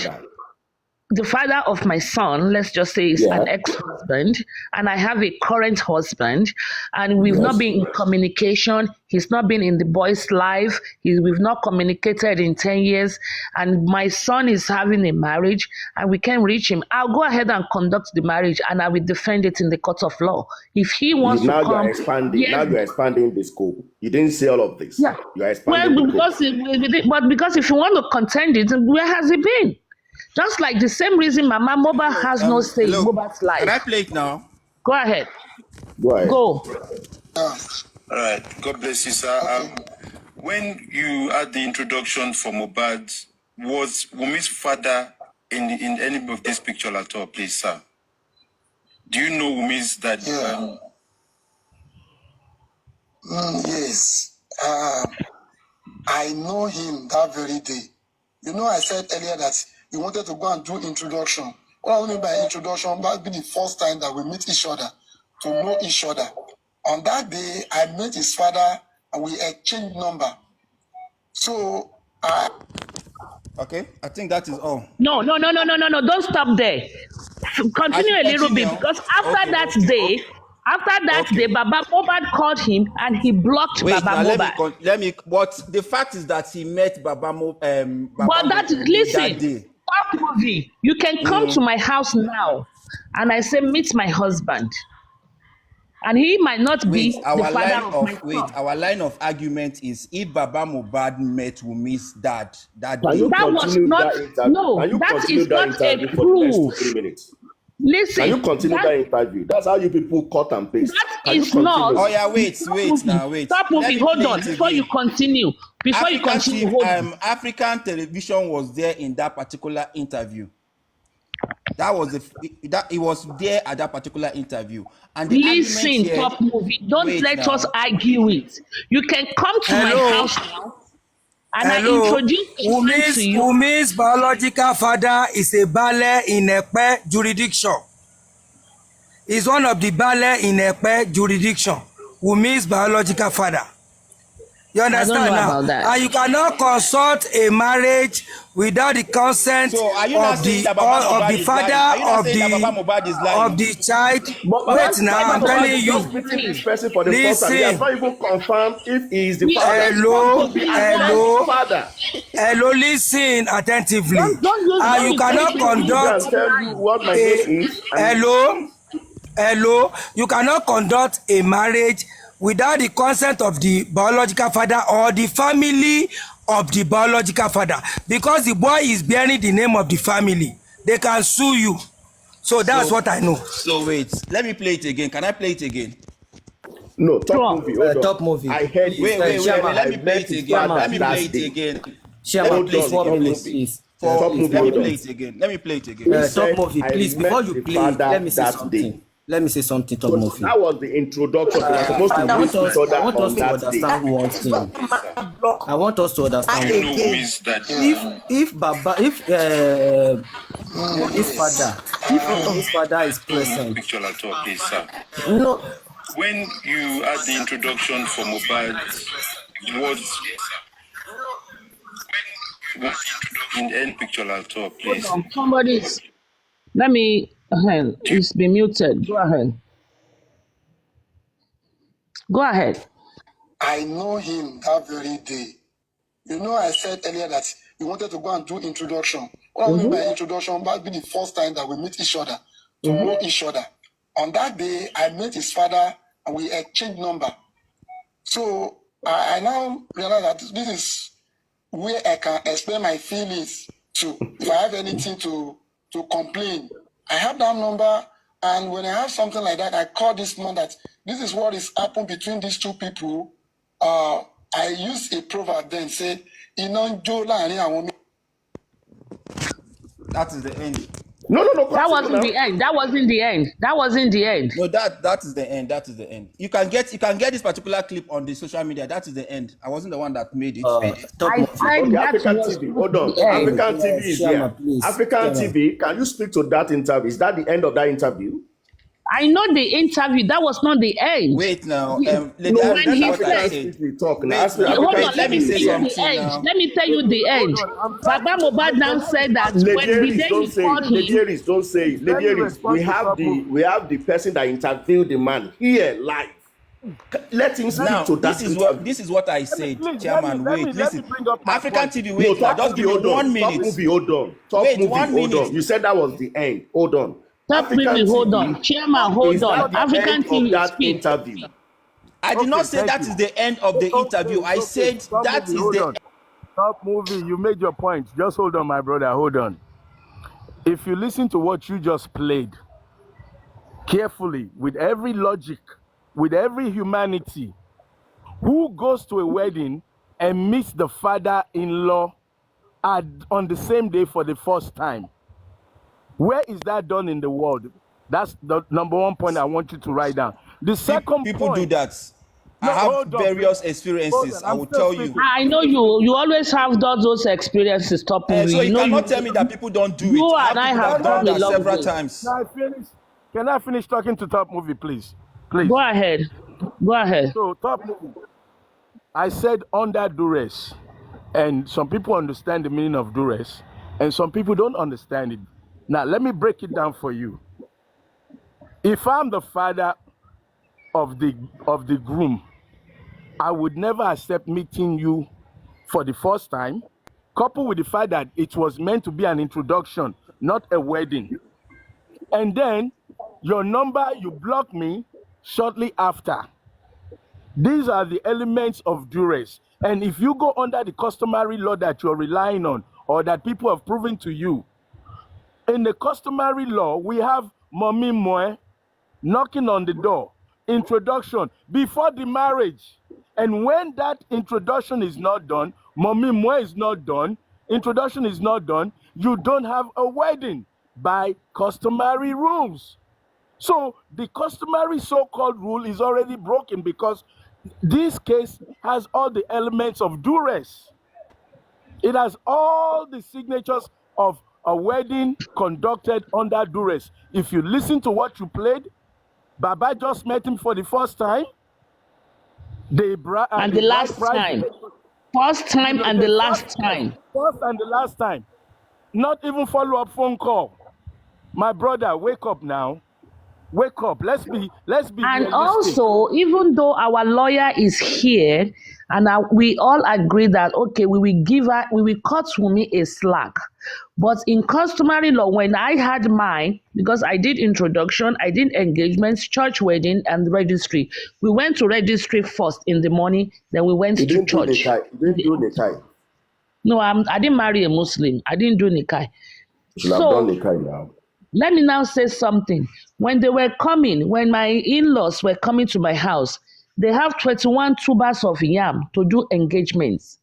the father of my son, let's just say, is an ex-husband, and I have a current husband, and we've not been in communication. He's not been in the boy's life. We've not communicated in 10 years, and my son is having a marriage, and we can't reach him. I'll go ahead and conduct the marriage, and I will defend it in the court of law. If he wants to come... Now you're expanding the scope. You didn't say all of this. Yeah. You're expanding because if you want to contend it, where has it been? Just like the same reason Mama Mohbad has no say in Mohbad's life. Can I play it now? Go ahead. Go. All right. God bless you, sir. When you had the introduction for Mohbad, was Wumi's father in any of this picture at all, please, sir? Do you know Wumi's dad? Yeah. Yes. I know him that very day. You know, I said earlier that we wanted to go and do introduction. What I mean by introduction, that would be the first time that we meet each other, to know each other. On that day, I met his father and we exchanged number. So, okay, I think that is all. No. Don't stop there. Continue a little bit, because after that day, Baba Mohbad called him and he blocked Baba Mohbad. Let me. But the fact is that he met Baba Mohbad. Listen, Top Movie. You can come to my house now, and I say meet my husband, and he might not be the father of my son. Our line of argument is if Baba Mohbad met Wumi's dad that day. That was not. No, that is not a proof. Listen, Can you continue that interview? That's how you people cut and paste. that Can you is not. Oh yeah, wait Stop now, wait. Stop Let moving. me Hold play on. it Before you again. continue, hold on. African television was there in that particular interview. That was it was there at that particular interview. And the Listen, argument here, Top Movie. Don't let us argue it. You can come to my Hello. house now and I Hello. introduce a friend to you. Wumi's biological father is a Bale in Epe jurisdiction. He's one of the Bale in Epe jurisdiction. Wumi's biological father. You understand now? And you cannot consult a marriage without the consent so are you of the father of the child. Wait now, I'm telling you. This person for the first time. He has not even confirmed if he is the father. Hello, listen attentively. And you cannot conduct you cannot conduct a marriage without the consent of the biological father or the family of the biological father, because the boy is bearing the name of the family. They can sue you. So that's what I know. So wait, let me play it again. Can I play it again? No, Top Movie. Top Movie. I heard you. Wait, let me play it again. Let me play it again. Chairman, please, Top Movie. Let me play it again. Top Movie, please, before you play, let me say something. Let me say something, Top Movie. That was the introduction. I want us to understand if his father is present. Picture at all, please, sir. No. When you had the introduction for Mohbad, was in any picture at all, please. Somebody's. Let me. It's been muted. Go ahead. I know him that very day. You know, I said earlier that we wanted to go and do introduction. What I mean by introduction might be the first time that we meet each other, to know each other. On that day, I met his father and we exchanged number. So I now realize that this is where I can explain my feelings to. If I have anything to complain, I have that number, and when I have something like that, I call this man that this is what is happened between these two people. I use a proverb then, say, that is the end. No. That wasn't the end. That wasn't the end. No, that is the end. That is the end. You can get this particular clip on the social media. That is the end. I wasn't the one that made it. African TV. Hold on. African TV is here. African TV. Can you speak to that interview? Is that the end of that interview? I know the interview. That was not the end. Wait now. When he said, let me say something. Let me tell you the end. Baba Mohbad now said that when the day he called him. Lady Aries, don't say it. Lady Aries, we have the person that interviewed the man here live. Let him speak to that. This is what I said, Chairman. Wait, listen. African TV. Wait, just give me 1 minute. Top movie, hold on. Wait, 1 minute. You said that was the end. Hold on. Top movie, hold on. Chairman, hold on. African TV, speak. Interview. I did not say that is the end of the interview. I said that is the Top Movie. You made your point. Just hold on, my brother. Hold on. If you listen to what you just played carefully, with every logic, with every humanity, who goes to a wedding and meets the father-in-law on the same day for the first time? Where is that done in the world? That's the number one point I want you to write down. The second people do that. I have various experiences. I will tell you. I know you always have those experiences. Top movie. So you cannot tell me that people don't do it. You and I have done that several times. Can I finish talking to Top Movie, please? Go ahead. So Top Movie, I said under duress, and some people understand the meaning of duress, and some people don't understand it. Now let me break it down for you. If I'm the father of the groom, I would never accept meeting you for the first time, coupled with the fact that it was meant to be an introduction, not a wedding. And then your number, you block me shortly after. These are the elements of duress. And if you go under the customary law that you're relying on, or that people have proven to you, in the customary law, we have Mommy Moe knocking on the door, introduction before the marriage. And when that introduction is not done, Mommy Moe is not done, introduction is not done, you don't have a wedding by customary rules. So the customary so-called rule is already broken because this case has all the elements of duress. It has all the signatures of a wedding conducted under duress. If you listen to what you played, Baba just met him for the first time. And the last time. First time and the last time. First and the last time. Not even follow-up phone call. My brother, wake up now. Wake up. Let's be And realistic. also, even though our lawyer is here, and we all agree that okay, we will cut Wunmi a slack. But in customary law, when I had mine, because I did introduction, I did engagements, church wedding, and registry. We went to registry first in the morning, then we went to church. You didn't do Nikai. No, I didn't marry a Muslim. I didn't do Nikai. You have done Nikai now. Let me now say something. When they were coming, when my in-laws were coming to my house, they have 21 tubers of yam to do engagements.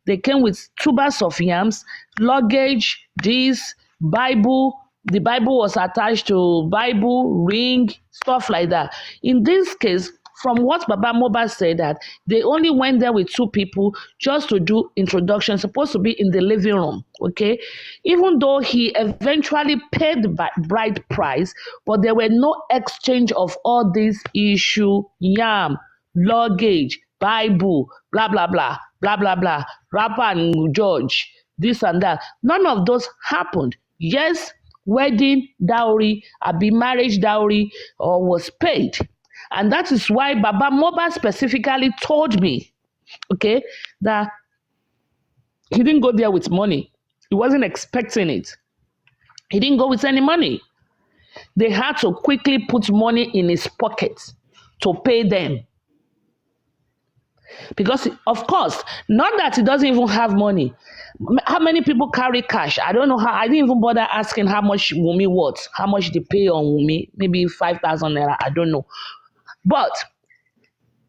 They came with tubers of yams, luggage, this, Bible. The Bible was attached to Bible, ring, stuff like that. In this case, from what Baba Mohbad said, that they only went there with 2 people just to do introduction, supposed to be in the living room, okay? Even though he eventually paid the bride price, but there were no exchange of all these issue, yam, luggage, Bible, blah, blah, blah, blah, blah, blah, rapper and George, this and that. None of those happened. Yes, wedding dowry, marriage dowry was paid. And that is why Baba Mohbad specifically told me, okay, that he didn't go there with money. He wasn't expecting it. He didn't go with any money. They had to quickly put money in his pocket to pay them. Because, of course, not that he doesn't even have money. How many people carry cash? I don't know how. I didn't even bother asking how much Wunmi worth, how much they pay on Wunmi, maybe 5,000 naira, I don't know. But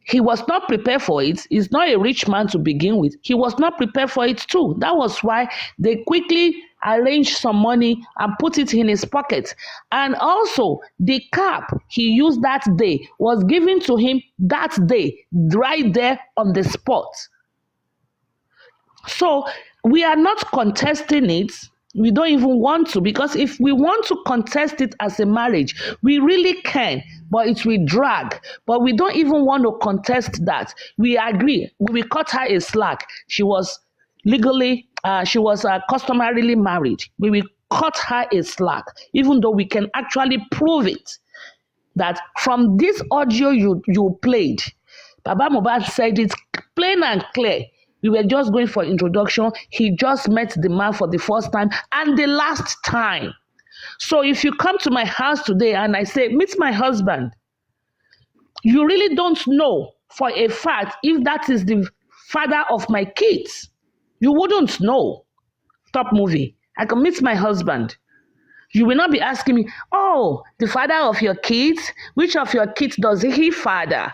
he was not prepared for it. He's not a rich man to begin with. He was not prepared for it too. That was why they quickly arranged some money and put it in his pocket. And also, the cap he used that day was given to him that day, right there on the spot. So we are not contesting it. We don't even want to, because if we want to contest it as a marriage, we really can, but it will drag. But we don't even want to contest that. We agree. We will cut her a slack. She was customarily married. We will cut her a slack, even though we can actually prove it. That from this audio you played, Baba Mohbad said it plain and clear. We were just going for introduction. He just met the man for the first time and the last time. So if you come to my house today and I say, meet my husband, you really don't know for a fact if that is the father of my kids. You wouldn't know. Top movie. I can meet my husband. You will not be asking me, oh, the father of your kids? Which of your kids does he father?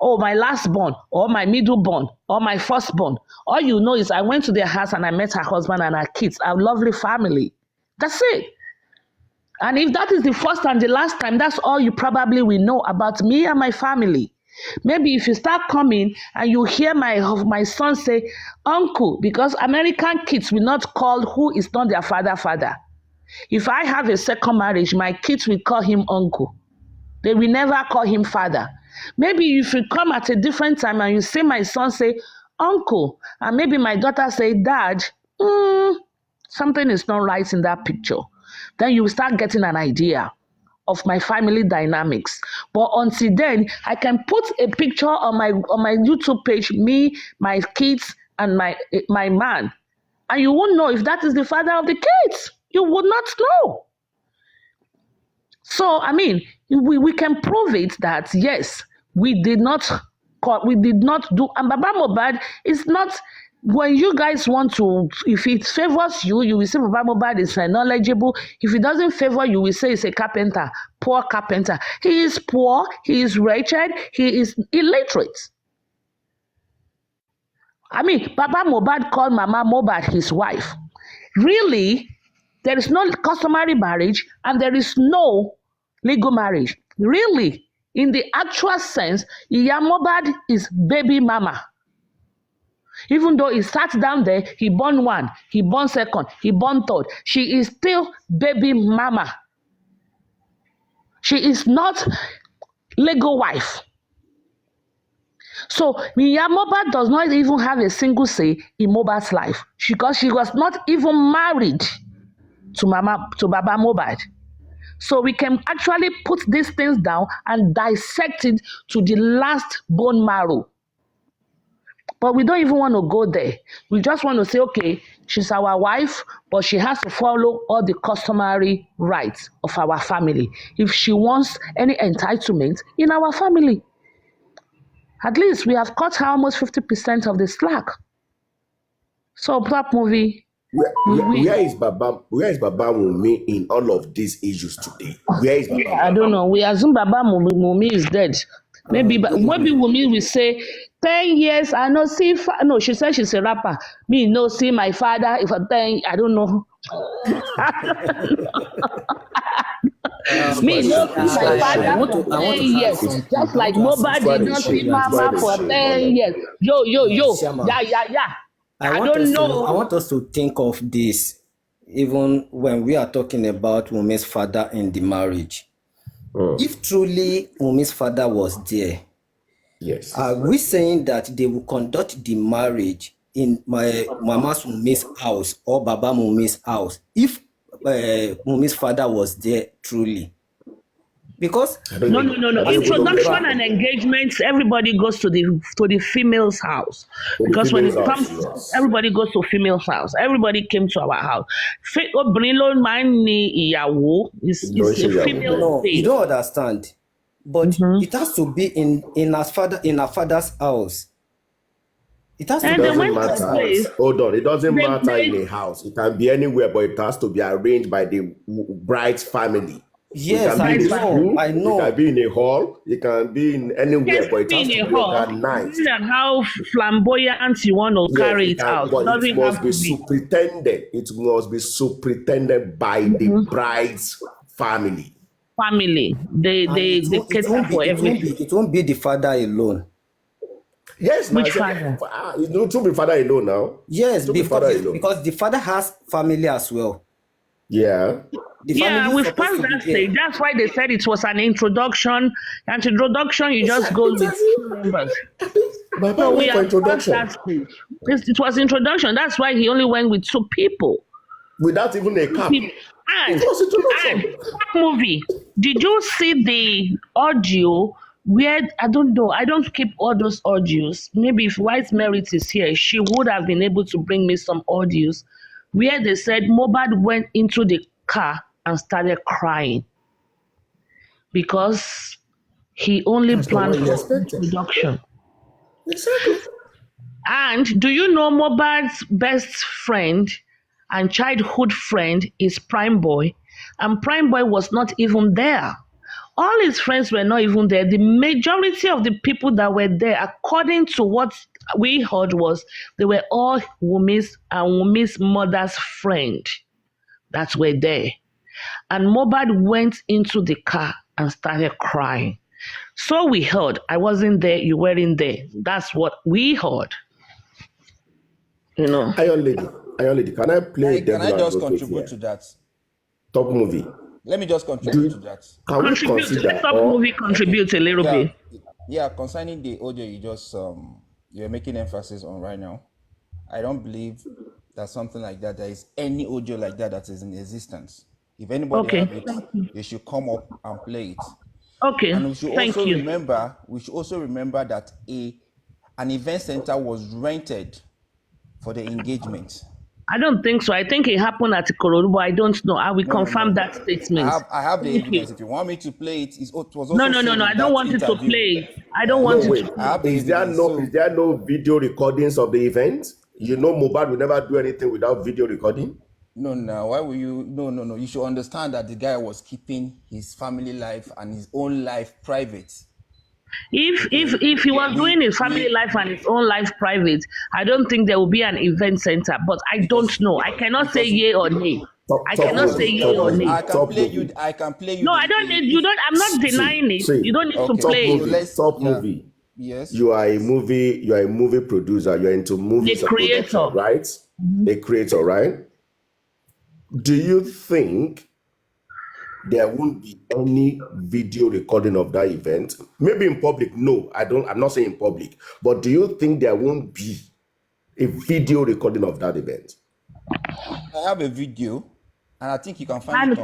Oh, my last born, or my middle born, or my first born. All you know is I went to their house and I met her husband and her kids, a lovely family. That's it. And if that is the first and the last time, that's all you probably will know about me and my family. Maybe if you start coming and you hear my son say, uncle, because American kids will not call who is not their father. If I have a second marriage, my kids will call him uncle. They will never call him father. Maybe if you come at a different time and you see my son say, uncle, and maybe my daughter say, dad, something is not right in that picture. Then you will start getting an idea of my family dynamics. But until then, I can put a picture on my YouTube page, me, my kids, and my man. And you won't know if that is the father of the kids. You would not know. So, I mean, we can prove it that, yes, we did not do, and Baba Mohbad is not when you guys want to, if it favors you, you will say Baba Mohbad is knowledgeable. If it doesn't favor you, will say he's a carpenter, poor carpenter. He is poor, he is wretched, he is illiterate. I mean, Baba Mohbad called Mama Mohbad his wife. Really, there is no customary marriage and there is no legal marriage. Really, in the actual sense, Iya Mohbad is baby mama. Even though he sat down there, he born one, he born second, he born third. She is still baby mama. She is not legal wife. So Iya Mohbad does not even have a single say in Mohbad's life because she was not even married to Baba Mohbad. So we can actually put these things down and dissect it to the last bone marrow. But we don't even want to go there. We just want to say, okay, she's our wife, but she has to follow all the customary rights of our family. If she wants any entitlement in our family, at least we have cut her almost 50% of the slack. So, Top Movie. Where is Baba Wunmi in all of these issues today? Where is Baba? I don't know. We assume Baba Wunmi is dead. Maybe Wunmi will say, 10 years, I know see. No, she said she's a rapper. Me no see my father. If I 10, I don't know. Me no see my father for 10 years. Just like Mohbad did not see Mama for 10 years. Yo. Yeah. I don't know. I want us to think of this, even when we are talking about Wunmi's father in the marriage. If truly Wunmi's father was there, yes, are we saying that they will conduct the marriage in my Mama's Wunmi's house or Baba Wunmi's house if Wunmi's father was there truly? Because no. Introduction and engagements, everybody goes to the female's house. Because when it comes, everybody goes to female's house. Everybody came to our house. Is a female. No, you don't understand. But it has to be in our father's house. It has to be. Doesn't matter. Hold on, it doesn't matter in a house. It can be anywhere, but it has to be arranged by the bride's family. Yes, I know. It can be in a hall. It can be in anywhere, but it has to be organized. And how flamboyant you want to carry it out. But it must be superintended. It must be superintended by the bride's family. They cater for everything. It won't be the father alone. Yes, which father? It won't be father alone now. Yes, because the father has family as well. Yeah. We've passed that stage. That's why they said it was an introduction. And introduction, you just go with members. So we are introduction. It was introduction. That's why he only went with 2 people. Without even a cap. And movie. Did you see the audio where, I don't know, I don't keep all those audios. Maybe if White Merit is here, she would have been able to bring me some audios where they said Mohbad went into the car and started crying because he only planned for introduction. Exactly. And do you know Mohbad's best friend and childhood friend is Prime Boy? And Prime Boy was not even there. All his friends were not even there. The majority of the people that were there, according to what we heard, was they were all Wunmi's mother's friend that were there. And Mohbad went into the car and started crying. So we heard. I wasn't there. You weren't there. That's what we heard. You know. Iron Lady, can I play? Can I just contribute to that? Top Movie. Let me just contribute to that. Can we consider Top Movie contribute a little bit? Yeah, concerning the audio you just you're making emphasis on right now, I don't believe that something like that, there is any audio like that is in existence. If anybody have it, they should come up and play it. Okay. And we should also remember that an event center was rented for the engagement. I don't think so. I think it happened at Ikorodu, but I don't know. I will confirm that statement. I have the evidence. If you want me to play it, it was also No. I don't want it to play. I don't want it to play. Is there no video recordings of the event? You know Mohbad will never do anything without video recording? No, why will you? No. You should understand that the guy was keeping his family life and his own life private. If he was doing his family life and his own life private, I don't think there will be an event center. But I don't know. I cannot say yay or nay. I cannot say yay or nay. I can play you. No, I don't need. You don't. I'm not denying it. You don't need to play it. Top movie. Yes. You are a movie producer. You're into movies. The creator, right? The creator, right? Do you think there won't be any video recording of that event? Maybe in public. No, I'm not saying in public. But do you think there won't be a video recording of that event? I have a video, and I think you can find it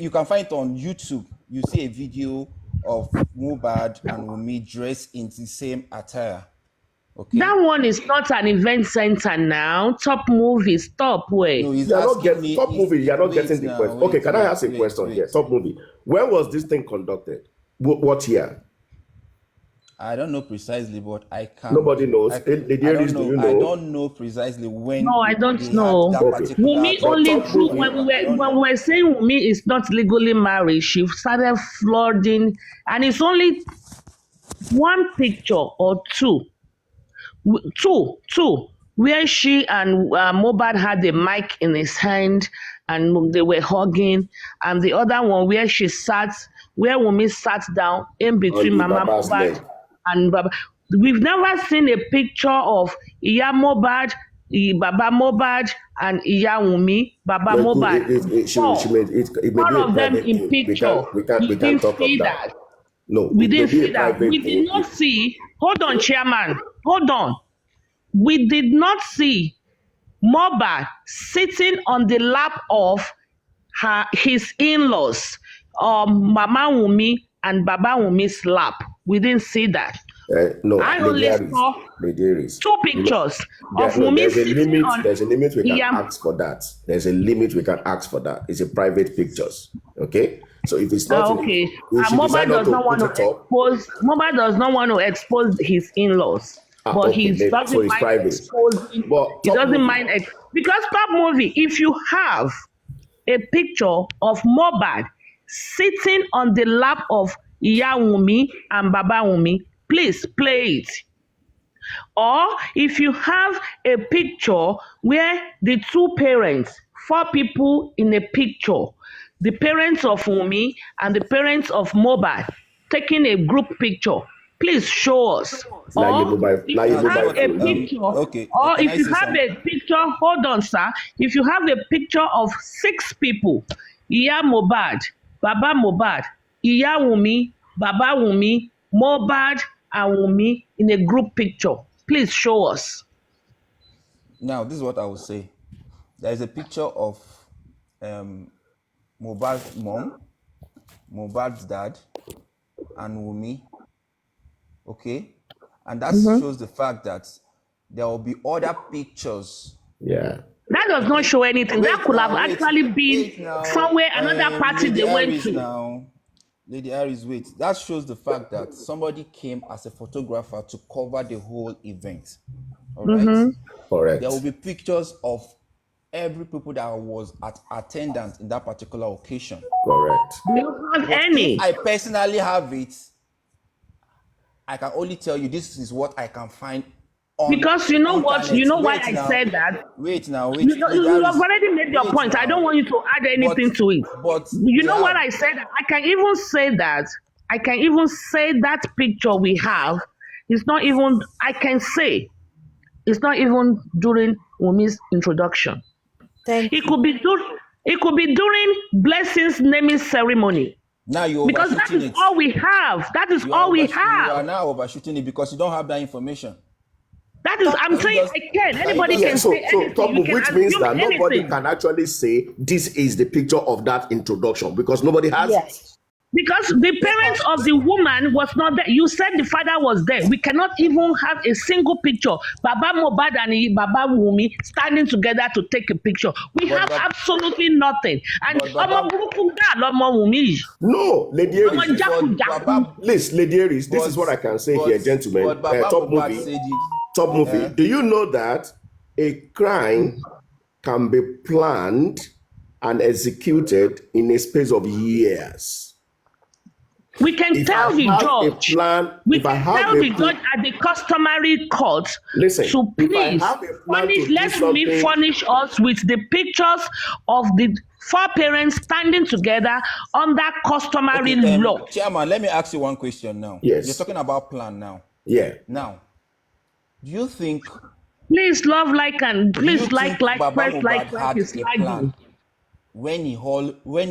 you can find it on YouTube. You see a video of Mohbad and Wunmi dressed in the same attire. Okay. That one is not an event center now. Top movie, stop. Wait. No, you're not getting top movie. You're not getting the question. Okay, can I ask a question here? Top movie. When was this thing conducted? What year? I don't know precisely, but I can't. Nobody knows. Do you know? I don't know precisely when. No, I don't know. Wunmi only through when we were saying Wunmi is not legally married, she started flooding, and it's only one picture or two, where she and Mohbad had a mic in his hand and they were hugging, and the other one where Wunmi sat down in between Mama Mohbad and Baba. We've never seen a picture of Iya Mohbad, Baba Mohbad, and Iya Wunmi, Baba Mohbad. All of them in picture. We can't talk about that. No, we didn't see that. We did not see. Hold on, Chairman. Hold on. We did not see Mohbad sitting on the lap of his in-laws, Mama Wunmi and Baba Wunmi's lap. We didn't see that. No, I only saw two pictures of Wunmi sitting on. There's a limit we can ask for that. There's a limit we can ask for that. It's a private pictures. Okay? So if it's not okay, Mohbad does not want to expose. Mohbad does not want to expose his in-laws, but he doesn't mind exposing. He doesn't mind because top movie. If you have a picture of Mohbad sitting on the lap of Iya Wunmi and Baba Wunmi, please play it. Or if you have a picture where the two parents, 4 people in a picture, the parents of Wunmi and the parents of Mohbad taking a group picture, please show us. Or if you have a picture, hold on, sir. If you have a picture of 6 people, Iya Mohbad, Baba Mohbad, Iya Wunmi, Baba Wunmi, Mohbad, and Wunmi in a group picture, please show us. Now, this is what I will say. There is a picture of Mohbad's mom, Mohbad's dad, and Wunmi. Okay? And that shows the fact that there will be other pictures. Yeah. That does not show anything. That could have actually been somewhere, another party they went to. Lady Harris, wait. That shows the fact that somebody came as a photographer to cover the whole event. All right? Correct. There will be pictures of every people that was at attendance in that particular occasion. Correct. Do you have any? If I personally have it, I can only tell you this is what I can find on because you know what? internet. You know why I said that? Wait. You have already made your point. I don't want you to add anything to it. But you know what I said? I can even say that picture we have is not even, I can say, it's not even during Wunmi's introduction. It could be during Blessing's naming ceremony. Now you because that is all we have. That is all we have. You are now overshooting it because you don't have that information. That is, I'm saying I can. Anybody can say anything. So which means that nobody can actually say this is the picture of that introduction because nobody has it. Because the parents of the woman was not there. You said the father was there. We cannot even have a single picture. Baba Mohbad and Baba Wunmi standing together to take a picture. We have absolutely nothing. And no, Lady Aries. Lady Aries, this is what I can say here, gentlemen. Top movie. Top movie. Do you know that a crime can be planned and executed in a space of years? We can If tell I the have a judge. plan, We if I can have tell a the plan, judge at the customary court listen, to if I please have a plan to furnish, do let me something, furnish us with the pictures of the 4 parents standing together under customary Okay, law. Chairman, let me ask you one question now. Yes. You're talking about plan now. Yeah. Now, do you think Please love, like, and do you please like, think Baba press Mohbad like had is a sliding. plan when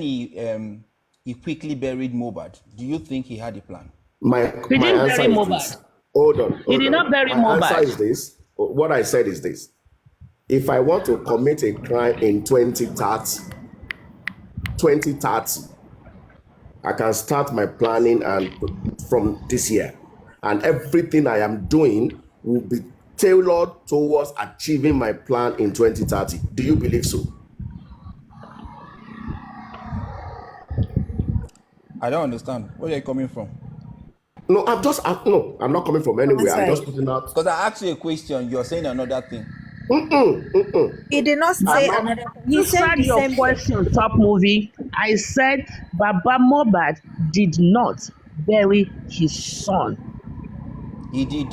he quickly buried Mohbad? Do you think he had a plan? My He didn't answer bury is Mohbad. this. Hold on. He did not bury My answer Mohbad. is this. What I said is this. If I want to commit a crime in 2030, I can start my planning and from this year. And everything I am doing will be tailored towards achieving my plan in 2030. Do you believe so? I don't understand. Where are you coming from? No, I'm not coming from anywhere. I'm just putting out. Because I asked you a question, you're saying another thing. He did not say another. He said Answered the your same question, Top movie. I said Baba Mohbad did not bury his son. He did.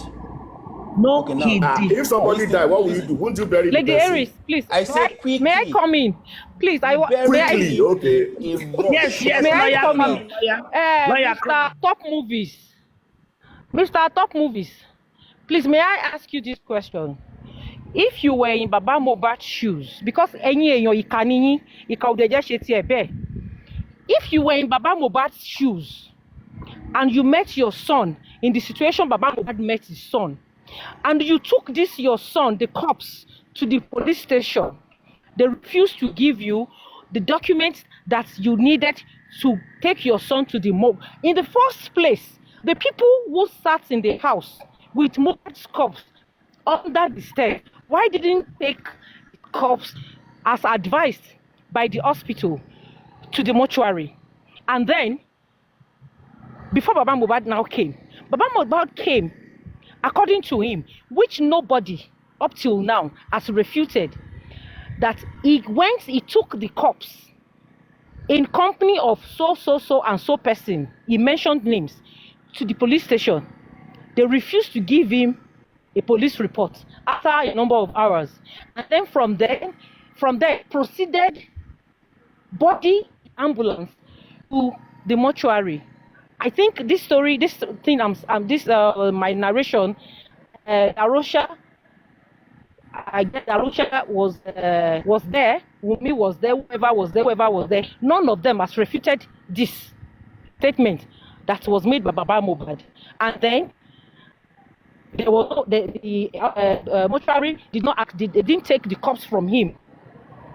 No, Okay, now, he did. If somebody listen, died, what will you listen. do? Won't you bury the Lady person? Aries, please. I said quickly. May I come in? Please, I want. May I? Quickly, okay. Yes, May I lawyer, come come in? in, lawyer, come Mr. Top Movies. Mr. Top Movies. Please, may I ask you this question? If you were in Baba Mohbad's shoes, because if you were in Baba Mohbad's shoes and you met your son in the situation Baba Mohbad met his son, and you took your son, the cops, to the police station, they refused to give you the documents that you needed to take your son to the mob. In the first place, the people who sat in the house with Mohbad's cops under the stairs, why didn't take cops as advised by the hospital to the mortuary? And then, before Baba Mohbad now came, Baba Mohbad came, according to him, which nobody up till now has refuted, that he took the cops in company of so and so person, he mentioned names, to the police station. They refused to give him a police report after a number of hours. And then from there proceeded body ambulance to the mortuary. I think my narration, Arosha, I guess Arosha was there, Wunmi was there, whoever was there. None of them has refuted this statement that was made by Baba Mohbad. And then there was the mortuary did not act, they didn't take the corpse from him.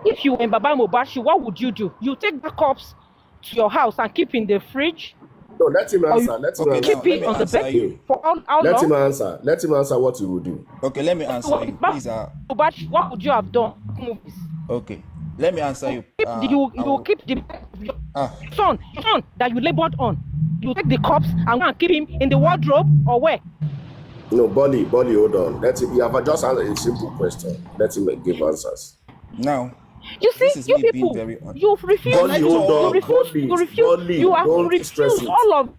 If you were in Baba Mohbad, what would you do? You take the corpse to your house and keep in the fridge? No, let him answer. Keep it on the bed for how Let long? him answer. Let him answer what he will do. Okay, let me answer you. Please, But what would you have done? okay, let me answer you. You keep the son that you labored on. You take the corpse and go and keep him in the wardrobe or where? No, Bolly, hold on. Let him. You have just answered a simple question. Let him give answers. Now, you see, you me people, being very honest. you've refused. Bolly, hold on. You have refused all of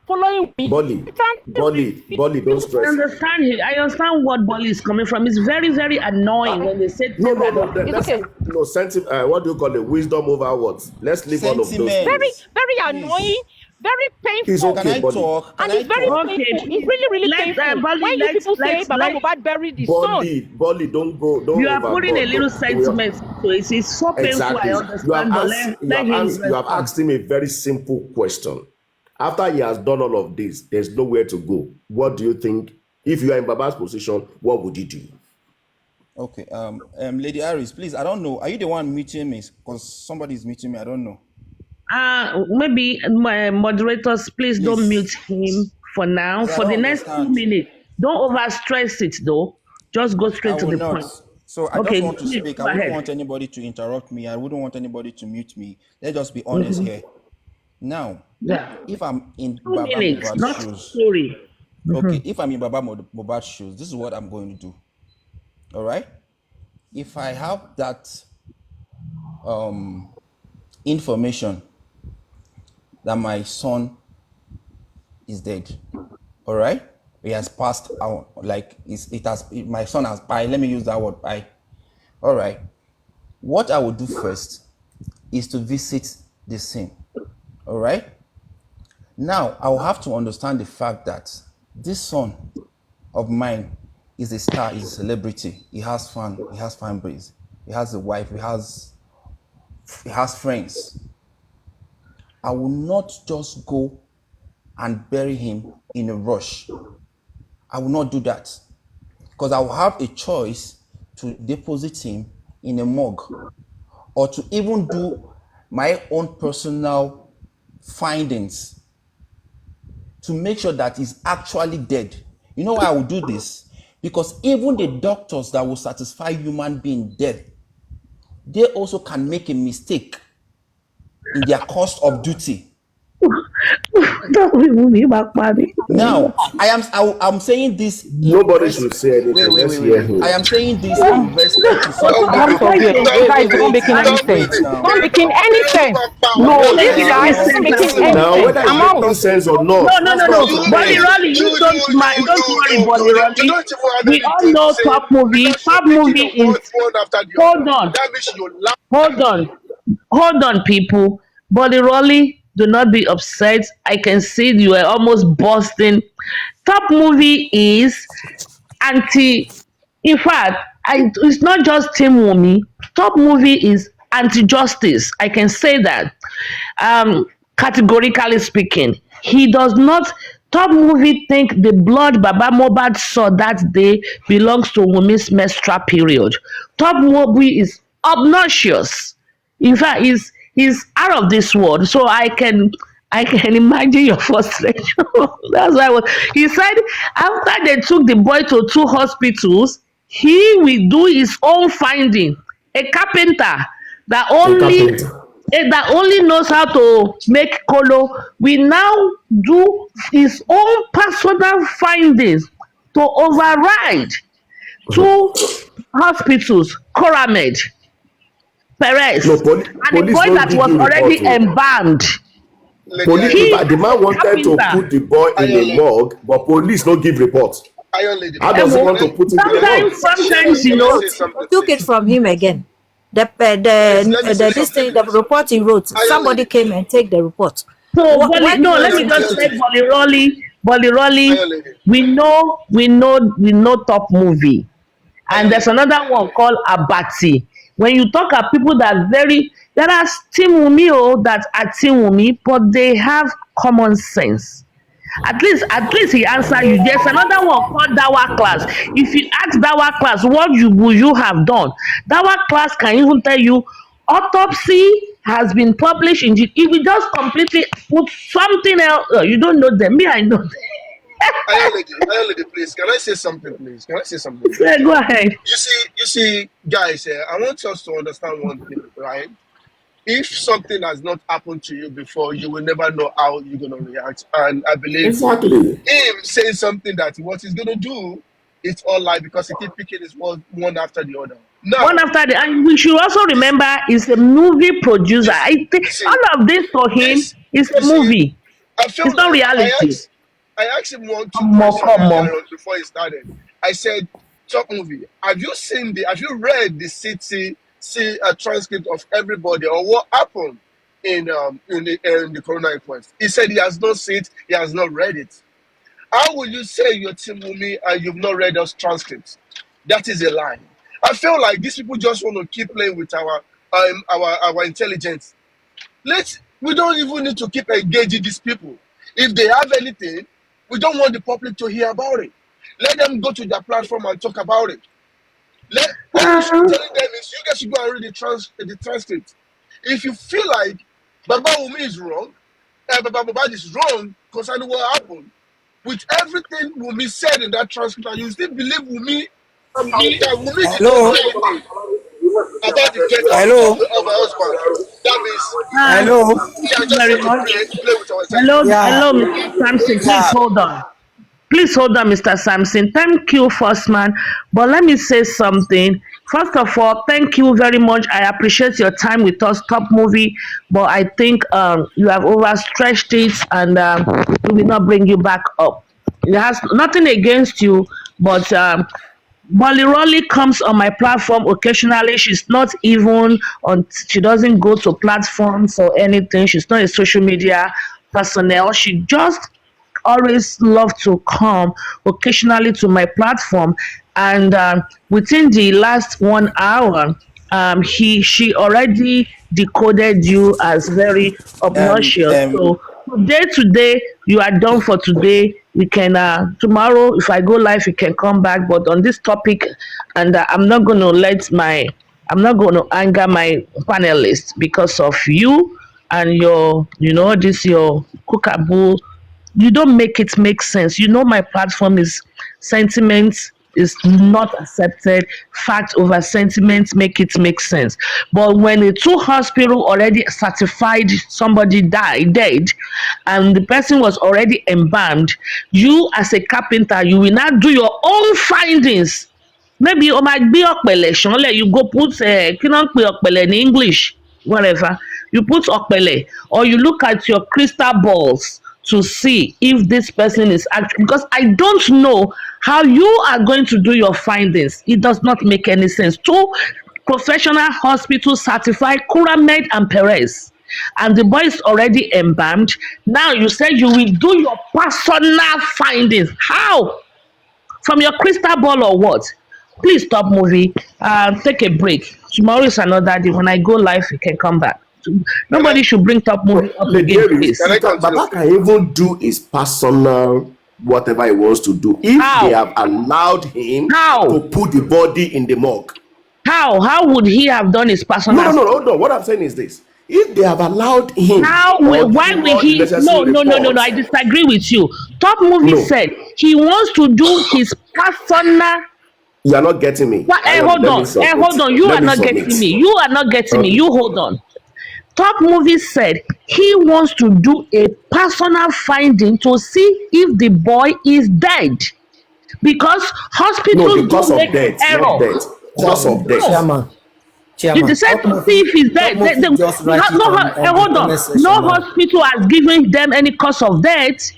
following me. Bolly, don't stress. I understand what Bolly is coming from. It's very, very annoying when they say No. it's okay. No, what do you call it? Wisdom over words. Let's leave all of those things. Very, very annoying, very painful. It's okay, Can I Bolly. talk? And it's very painful. It's really, really painful. When you people say Baba Mohbad buried his son. Bolly, don't go. Don't You are overboard. putting a little sentiment to it. It's so painful. Exactly. I understand. You have asked him a very simple question. After he has done all of this, there's nowhere to go. What do you think? If you are in Baba's position, what would you do? Okay, Lady Aries, please, I don't know. Are you the one muting me? Because somebody is muting me. I don't know. Maybe my moderators, please don't mute him for now. Yeah, For the next 2 minutes, don't overstress it though. Just go straight to the point. So I Okay, just want to please, speak. go I wouldn't ahead. want anybody to interrupt me. I wouldn't want anybody to mute me. Let's just be honest here. Now, Yeah. if I'm in 2 Baba minutes, not Mohbad's shoes, story. Okay, if I'm in Baba Mohbad's shoes, this is what I'm going to do. All right? If I have that information that my son is dead, all right? He has passed out, like my son has died. Let me use that word, died. All right. What I will do first is to visit the scene. All right. Now I will have to understand the fact that this son of mine is a star, is a celebrity. He has fun, he has fan base, he has a wife, he has friends. I will not just go and bury him in a rush. I will not do that, because I will have a choice to deposit him in a morgue, or to even do my own personal findings to make sure that he's actually dead. You know why I will do this? Because even the doctors that will satisfy human being death, they also can make a mistake in their course of duty. Now, I'm saying this. Nobody should say anything. Let's hear him. I am saying this in respect to something that Not making any sense. Not making any sense. No, This guy is not making any Now, sense. whether it's I'm making out. sense or not. No. Bolly Rolly, you don't mind. Don't worry, Bolly Rolly. We all know Top Movie. Top Movie is. Hold on, people. Bolly Rolly, do not be upset. I can see you are almost bursting. Top Movie is anti. In fact, it's not just Team Wumi. Top Movie is anti-justice. I can say that. Categorically speaking, he does not. Top Movie think the blood Baba Mohbad saw that day belongs to Wumi's menstrual period. Top Movie is obnoxious. In fact, he's out of this world. So I can imagine your frustration. That's why he said after they took the boy to 2 hospitals, he will do his own finding. A carpenter that only knows how to make colo will now do his own personal findings to override 2 hospitals, Coramed, Perez, and the boy that was already embalmed. The man wanted to put the boy in the morgue, but police don't give reports. How does he want to put him in the morgue? Sometimes, you know, Took it from him again. The report he wrote. Somebody came and take the report. So let me just say, Bolly Rolly. We know Top Movie, and there's another one called Abati. When you talk about people that are there are Team Wumi that are Team Wumi, but they have common sense. At least he answered you. There's another one called Dawa Class. If you ask Dawa Class, what would you have done? Dawa Class can even tell you autopsy has been published in. If you just completely put something else, you don't know them. Me, I know them. Ayolede, please. Can I say something, please? Yeah, go ahead. You see, guys. I want us to understand one thing, right? If something has not happened to you before, you will never know how you're going to react. And I believe Exactly. him saying something that what he's going to do, it's all lie because he keep picking his word one after the other. Now, One after the, and we should also remember he's a movie producer. I think all of this for him is a movie. I feel It's not reality. I asked him 2 questions before he started. I said, Top Movie, have you read the transcript of everybody or what happened in the corona inquest? He said he has not seen it, he has not read it. How will you say you're Team Wumi and you've not read those transcripts? That is a lie. I feel like these people just want to keep playing with our intelligence. We don't even need to keep engaging these people. If they have anything, we don't want the public to hear about it. Let them go to their platform and talk about it. What we should tell them is you guys should go and read the transcript. If you feel like Baba Wumi is wrong, Baba Mohbad is wrong concerning what happened, with everything Wumi said in that transcript, and you still believe Wumi did Hello. not say anything about the death Hello. of her husband. That means Hello. we are just Very going much. to play with our intelligence. Hello, Mr. Samson, please hold on. Please hold on, Mr. Sampson. Thank you, first man. But let me say something. First of all, thank you very much. I appreciate your time with us, Top Movie. But I think you have overstretched it, and we will not bring you back up. It has nothing against you, but Molly Rolly comes on my platform occasionally. She's not even on. She doesn't go to platforms or anything. She's not a social media personnel. She just always love to come occasionally to my platform, and within the last 1 hour, she already decoded you as very obnoxious. So today you are done for today. We can tomorrow, if I go live, you can come back. But on this topic, and I'm not going to anger my panelists because of you and your your cookaboo. You don't make it make sense. My platform is sentiment is not accepted. Fact over sentiment make it make sense. But when a two hospital already certified somebody dead, and the person was already embalmed, you as a carpenter, you will not do your own findings. Maybe o máa gbé ọ̀pẹ̀lẹ̀ ṣánlẹ̀, you go put kí ló ń pe ọ̀pẹ̀lẹ̀ ní English, whatever. You put ọ̀pẹ̀lẹ̀, or you look at your crystal balls to see if this person is actually, because I don't know how you are going to do your findings. It does not make any sense. Two professional hospitals certified, Kuramed and Perez, and the boy is already embalmed. Now you say you will do your personal findings. How? From your crystal ball or what? Please stop movie. Take a break. Tomorrow is another day. When I go live, you can come back. Nobody should bring Top Movie up again, please. Baba can even do his personal whatever he wants to do if they have allowed him to put the body in the morgue. How would he have done his personal? No. Hold on. What I'm saying is this: if they have allowed him, why will he? No. I disagree with you. Top Movie said he wants to do his personal. You are not getting me. Hold on. You are not getting me. You hold on. Top Movie said he wants to do a personal finding to see if the boy is dead, because hospitals do make error. Cause of death. Chairman. You decide to see if he's dead. Hold on. No hospital has given them any cause of death.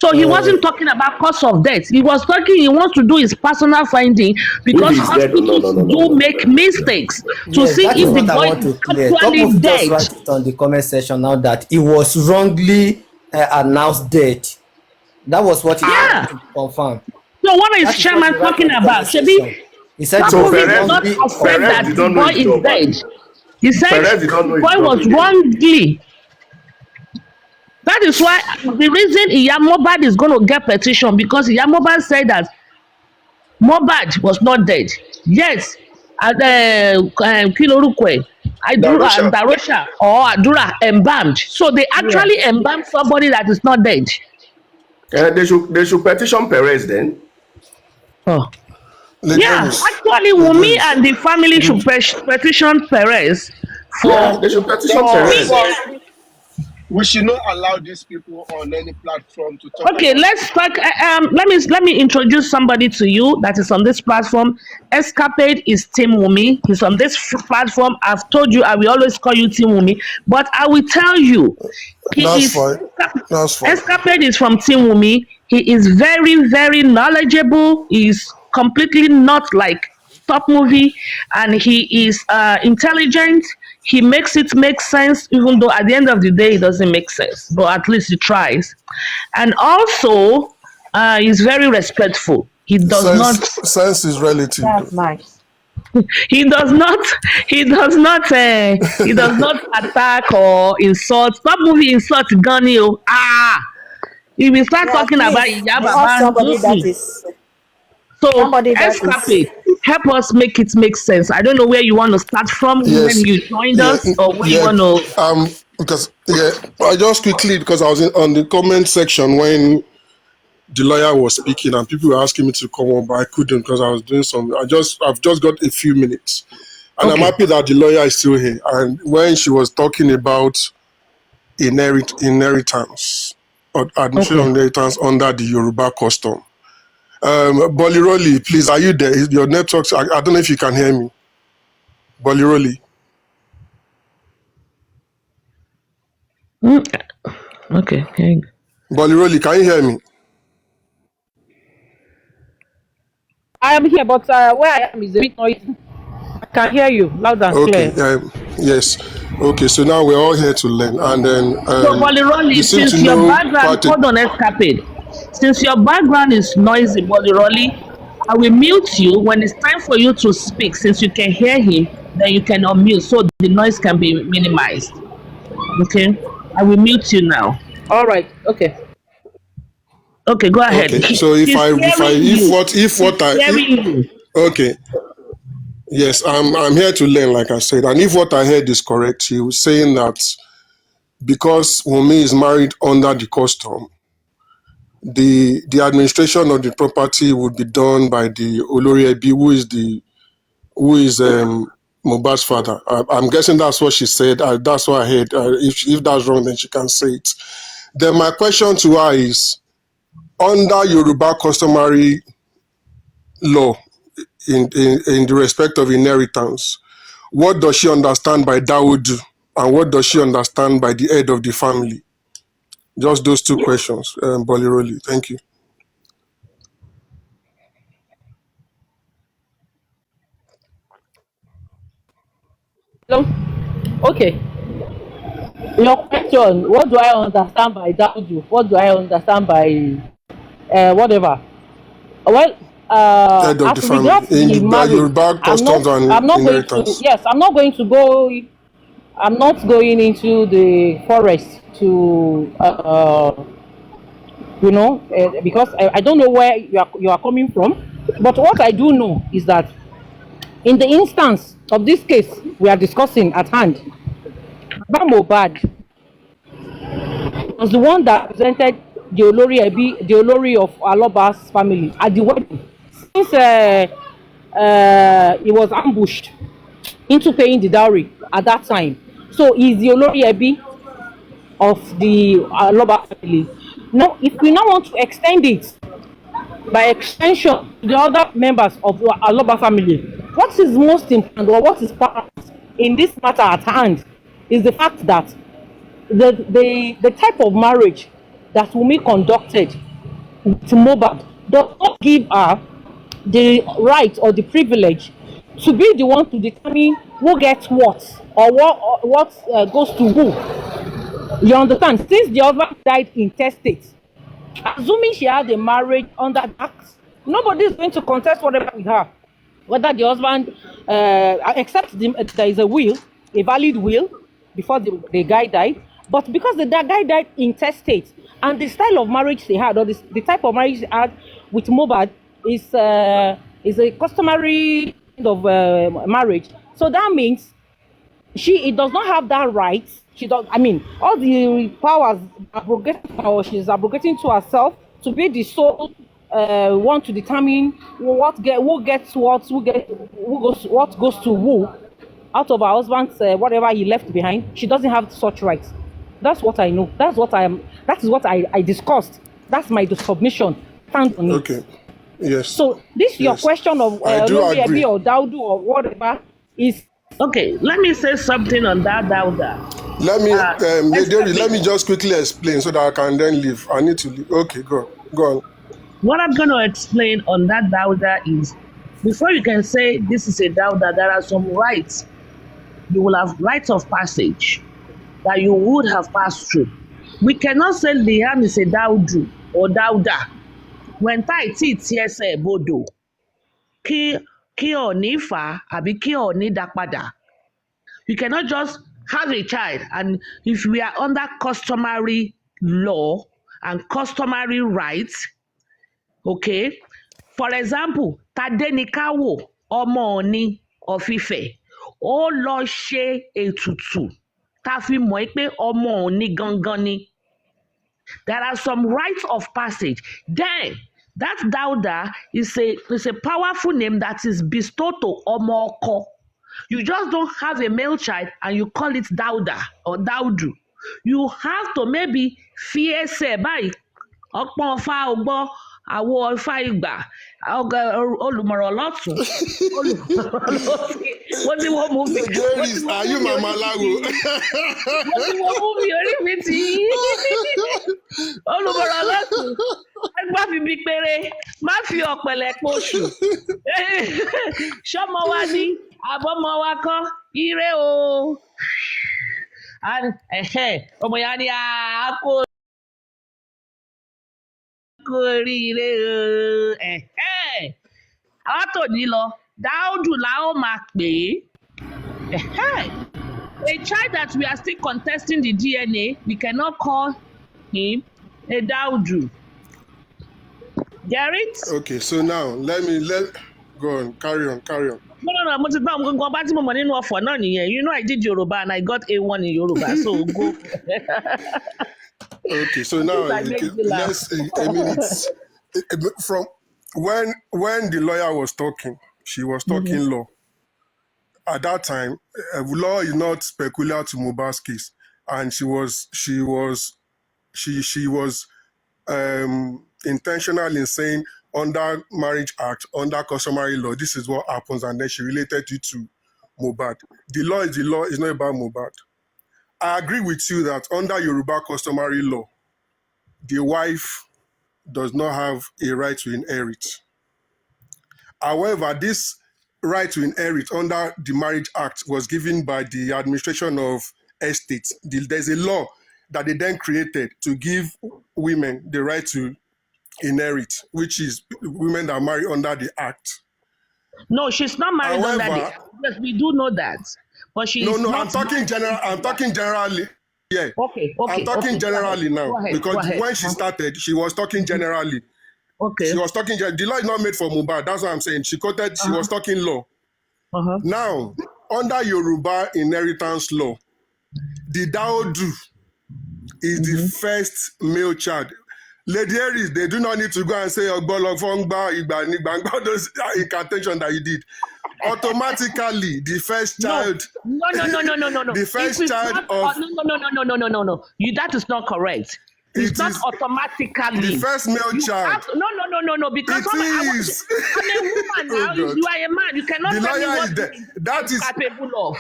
So he wasn't talking about cause of death. He wants to do his personal finding, because hospitals do make mistakes to see if the boy is actually dead. Just write it on the comment section now that he was wrongly announced dead. That was what he had to confirm. So what is Chairman talking about? He said did not accept that the boy is dead. He said the boy was wrongly. That is why the reason Iya Mohbad is going to get petition, because Iya Mohbad said that Mohbad was not dead. Yes, Kilorukwe, Darosha or Adura embalmed. So they actually embalmed somebody that is not dead. They should petition Perez then. Oh. Actually, Wunmi and the family should petition Perez. They should petition Perez. We should not allow these people on any platform to talk. Okay, let's talk. Let me introduce somebody to you that is on this platform. Escapade is Team Wunmi. He's on this platform. I've told you I will always call you Team Wunmi, but I will tell you, That's fine. Escapade is from Team Wunmi. He is very, very knowledgeable. He's completely not like Top Movie, and he is intelligent. He makes it make sense, even though at the end of the day it doesn't make sense, but at least he tries. And also, he's very respectful. He does not. Sense is relative. That's nice. He does not attack or insult. Top Movie insult Ganio. If we start talking about Iyaba, so Escapade, help us make it make sense. I don't know where you want to start from when you joined us, or where you want to. Because I just quickly, because I was on the comment section when the lawyer was speaking, and people were asking me to come on, but I couldn't because I was doing something. I've just got a few minutes, and I'm happy that the lawyer is still here. And when she was talking about inheritance administration of inheritance under the Yoruba custom. Boliroli, please, are you there? Your networks, I don't know if you can hear me. Boliroli. Okay. Boliroli, can you hear me? I am here, but where I am is a bit noisy. I can hear you loud and Okay, clear. yes. Okay, so now we're all here to learn. And then So, Boliroli, you seem since to your know background, hold on, escapade. Since your background is noisy, Boliroli, I will mute you when it's time for you to speak. Since you can hear him, then you can unmute so the noise can be minimized. Okay? I will mute you now. All right. Okay. Okay, go ahead. Okay, so if okay. Yes, I'm here to learn, like I said. And if what I heard is correct, he was saying that because Wunmi is married under the custom, the administration of the property would be done by the Olori Ebi, who is Mohbad's father. I'm guessing that's what she said. That's what I heard. If that's wrong, then she can say it. Then my question to her is, under Yoruba customary law, in the respect of inheritance, what does she understand by Daudu, and what does she understand by the head of the family? Just those two questions, Boliroli. Thank you. Hello? Okay. Your question, what do I understand by Daudu? What do I understand by whatever? Well, Head of the as family. regards the In the marriage, Yoruba customs and I'm not going to, inheritance. yes, I'm not going into the forest to, because I don't know where you are coming from. But what I do know is that in the instance of this case we are discussing at hand, Baba Mohbad was the one that presented the Olori of Aloba's family at the wedding. Since he was ambushed into paying the dowry at that time, so he's the Olori Ebi of the Aloba family. Now, if we now want to extend it by extension to the other members of the Aloba family, what is most important, or what is paramount in this matter at hand, is the fact that the type of marriage that Wunmi conducted to Mohbad does not give her the right or the privilege to be the one to determine who gets what, or what goes to who. You understand? Since the husband died intestate, assuming she had a marriage under that, nobody is going to contest whatever with her. Whether the husband, except there is a will, a valid will, before the guy died. But because the guy died intestate, and the style of marriage they had, or the type of marriage they had with Mohbad is a customary kind of marriage. So that means it does not have that right. She does. I mean, all the powers she's abrogating to herself to be the sole one to determine what goes to who out of her husband's whatever he left behind. She doesn't have such rights. That's what I know. That is what I discussed. That's my submission. Stand on it. Okay. Yes. So your question of I do agree. or Daudu or whatever is okay. Let me say something on that Dauda. Let me just quickly explain so that I can then leave. I need to leave. Okay, go on. What I'm going to explain on that Dauda is, before you can say this is a Dauda, there are some rights. You will have rights of passage that you would have passed through. We cannot say Liam is a Daudu or Dauda. When Taiti TSA Bodo, Ki Oni Fa, Abi Ki Oni Dapada. You cannot just have a child, and if we are under customary law and customary rights, okay. For example, Tadenikawo Ọmọ Ọ̀ni of Ifẹ̀, ó lọ ṣe ètùtù tá fi mọ̀ pé ọmọ Ọ̀ni gangan ni. There are some rites of passage. Then that Dauda is a powerful name that is bestowed to Ọmọ Ọkọ. You just don't have a male child and you call it Dauda or Daudu. You have to maybe fear say by ọpọ́n ọfà ọgbọ́ àwo ọfà ìgbà olùmọ̀ràn lọ́tún olùmọ̀ràn lọ́sí wọ́n ní wọ́n mú mi Are you Mama Lago? wọ́n ní wọ́n mú mi orí mi tì í olùmọ̀ràn lọ́tún ẹgbẹ́ fi mi péré má fi ọ̀pẹ̀lẹ̀ pọ̀ṣù ṣọ́mọ wa ní àbọ̀mọ wa kọ́ ire o ọmọ ya ni a kó oríire àwọn tó ní lọ Dáúdù la ó máa pè é a child that we are still contesting the DNA we cannot call him a Dáúdù. Get it? Okay, so now let go on, carry on. No, mo ti gbọ́ àwọn gbogbo ọba tí mo mọ̀ nínú ọ̀fọ̀ náà nìyẹn. You know I did Yoruba and I got A1 in Yoruba, so go. Okay, so now let's a minute from when the lawyer was talking, she was talking law. At that time, law is not peculiar to Mohbad's case, and she was intentional in saying under Marriage Act, under customary law, this is what happens, and then she related it to Mohbad. The law is the law, it's not about Mohbad. I agree with you that under Yoruba customary law, the wife does not have a right to inherit. However, this right to inherit under the Marriage Act was given by the administration of estates. There's a law that they then created to give women the right to inherit, which is women that marry under the Act. No, she's not married under the Act. Yes, we do know that. But she is not. I'm talking generally. Yeah. Okay. I'm talking generally now. Go ahead, because when she started, she was talking generally. Okay. She was talking. The law is not made for Mohbad. That's what I'm saying. She was talking law. Now, under Yoruba inheritance law, the Dáúdù is the first male child. Lady Aries, they do not need to go and say those incantation that you did. Automatically, the first child. No. The first child of. No. That is not correct. It's not automatically. The first male child. No. Because I'm a woman now. You are a man. You cannot tell me what that is capable of.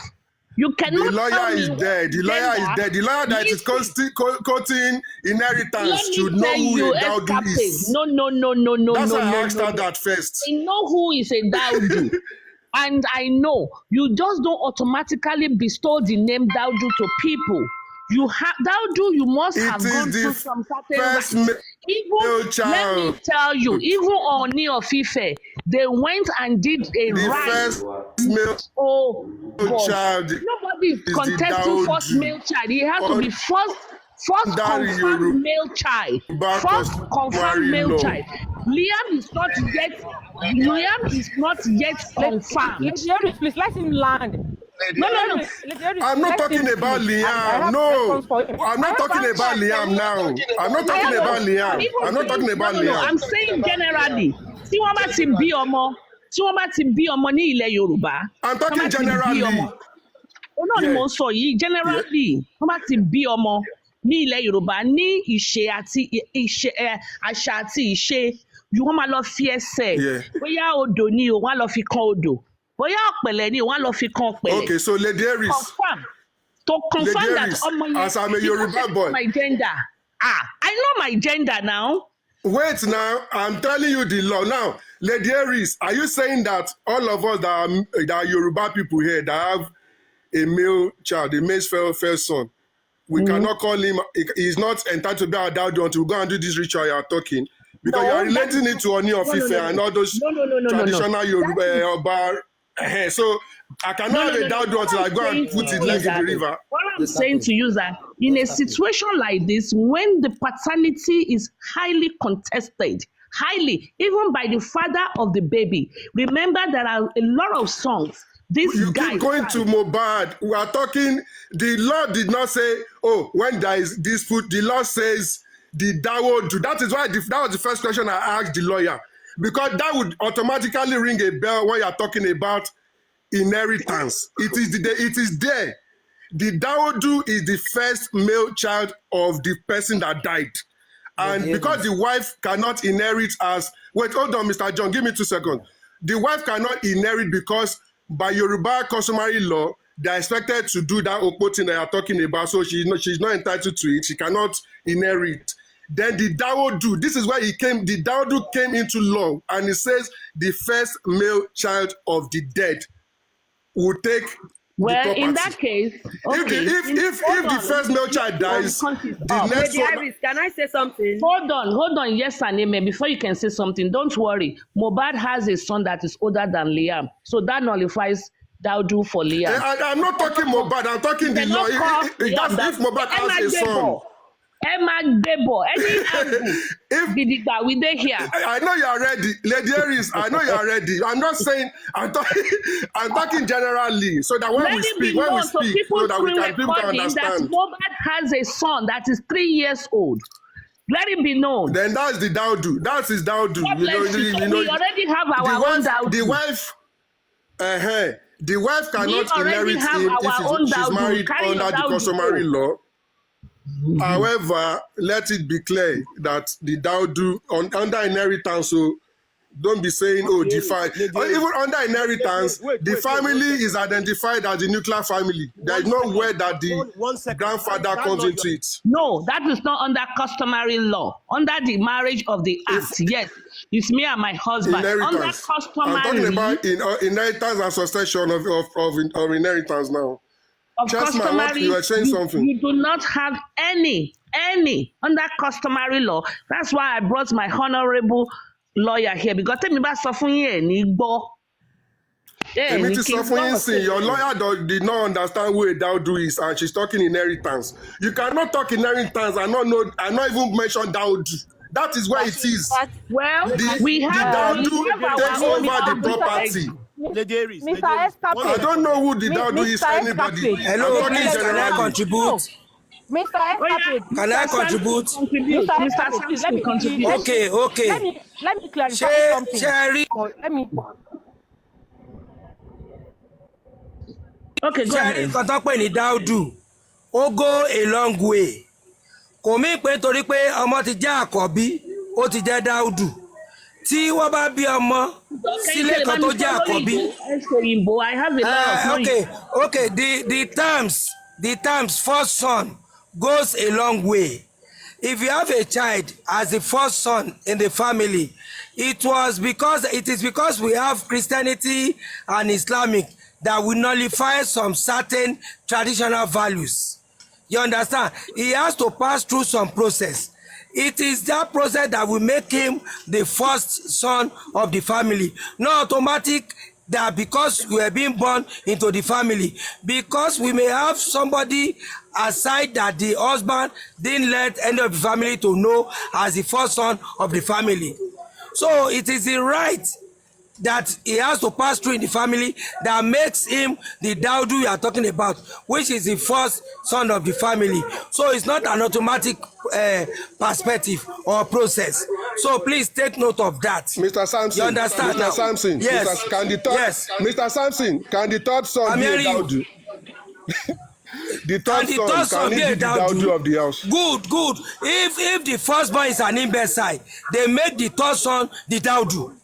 You cannot. The lawyer is there. The lawyer is there. The lawyer that is quoting inheritance should know who a Dáúdù is. No. That's why I asked her that first. I know who is a Dáúdù. And I know you just don't automatically bestow the name Dáúdù to people. You have Dáúdù, you must have gone through some certain. Let me tell you, even on Ooni of Ife, they went and did a right. Child. Nobody is contesting first male child. He has to be first confirmed male child. First confirmed male child. Liam is not yet confirmed. Please let him land. No. I'm not talking about Liam. No, I'm not talking about Liam now. I'm not talking about Liam. No, I'm saying generally. Tí wọ́n bá ti bí ọmọ ní ilẹ̀ Yorùbá. I'm talking generally. Náà ni mo sọ yìí generally. Wọ́n bá ti bí ọmọ ní ilẹ̀ Yorùbá ní àṣà àti ìṣe. Wọ́n máa lọ fi ẹsẹ̀. Bóyá odò ni o, wọ́n á lọ fi kan odò. Bóyá ọ̀pẹ̀lẹ̀ ni wọ́n á lọ fi kan ọ̀pẹ̀lẹ̀. Okay, so Lady Aries. Confirm that ọmọ yẹn. As I'm a Yoruba boy. My gender. I know my gender now. Wait now, I'm telling you the law. Now, Lady Aries, are you saying that all of us that are Yoruba people here that have a male child, a male first son, we cannot call him, he's not entitled to be a Dáúdù until we go and do this ritual you are talking? Because you are relating it to Ooni of Ife and all those traditional Yoruba Oba. So I cannot have a Dáúdù until I go and put his leg in the river. What I'm saying to you is that in a situation like this, when the paternity is highly contested, even by the father of the baby, remember there are a lot of songs. You keep going to Mohbad. We are talking, the law did not say, when there is dispute, the law says the Dáúdù. That is why that was the first question I asked the lawyer. Because that would automatically ring a bell when you are talking about inheritance. It is there. the Daudu is the first male child of the person that died. And because the wife cannot inherit as... Wait, hold on, Mr. John, give me 2 seconds. The wife cannot inherit because by Yoruba customary law, they're expected to do that Okpo thing that you're talking about, so she's not entitled to it. She cannot inherit. Then the Daudu, this is where the Daudu came into law, and it says the first male child of the dead will take well, in that case, okay, if the first male child dies, the next one... Iris, can I say something? Hold on, yes and amen. Before you can say something, don't worry. Mohbad has a son that is older than Liam, so that nullifies Daudu for Liam. I'm not talking Mohbad, I'm talking the law. If Mohbad has a son... Emma Debo, any angle, we dey here. I know you are ready, Lady Aries. I know you are ready. I'm not saying I'm talking generally, so that when we speak, so that people can understand. That Mohbad has a son that is 3 years old. Let it be known. Then that's the Daudu. That's his Daudu. We already have our own Daudu. The wife cannot inherit him if she's married under the customary law. However, let it be clear that the Daudu under inheritance, so don't be saying, divide. Even under inheritance, the family is identified as the nuclear family. There is no way that the grandfather comes into it. No, that is not under customary law. Under the marriage of the act, yes, it's me and my husband. Under customary, I'm talking about inheritance and succession of inheritance now. Customary, you were saying something. You do not have any under customary law. That's why I brought my honorable lawyer here, because tell me about suffering Igbo. Your lawyer did not understand who a Daudu is, and she's talking inheritance. You cannot talk inheritance and not even mention Daudu. That is where it is. Well, the Daudu takes over the property. Mr. Escape. I don't know who the Daudu is. Anybody? Hello, please, can I contribute? Mr. Escape. Can I contribute? Mr. Escape, contribute. Okay. Let me clarify something. Let me. Okay, go ahead. Nǹkan tó pè ní Daudu, ó go a long way. Kò mí pé torí pé ọmọ ti jẹ́ àkọ́bí, ó ti jẹ́ Daudu. Tí wọ́n bá bí ọmọ sílé kan tó jẹ́ àkọ́bí. Okay. The terms first son goes a long way. If you have a child as the first son in the family, it is because we have Christianity and Islamic that will nullify some certain traditional values. You understand? He has to pass through some process. It is that process that will make him the first son of the family. Not automatic that because we are being born into the family. Because we may have somebody aside that the husband didn't let any of the family to know as the first son of the family. So it is the right that he has to pass through in the family that makes him the Daudu we are talking about, which is the first son of the family. So it's not an automatic perspective or process. So please take note of that. Mr. Samson, you understand? Mr. Samson, yes. Mr. Samson, can the third son be a Daudu? The third son, can he be the Daudu of the house? Good. If the firstborn is an imbecile, they make the third son the Daudu.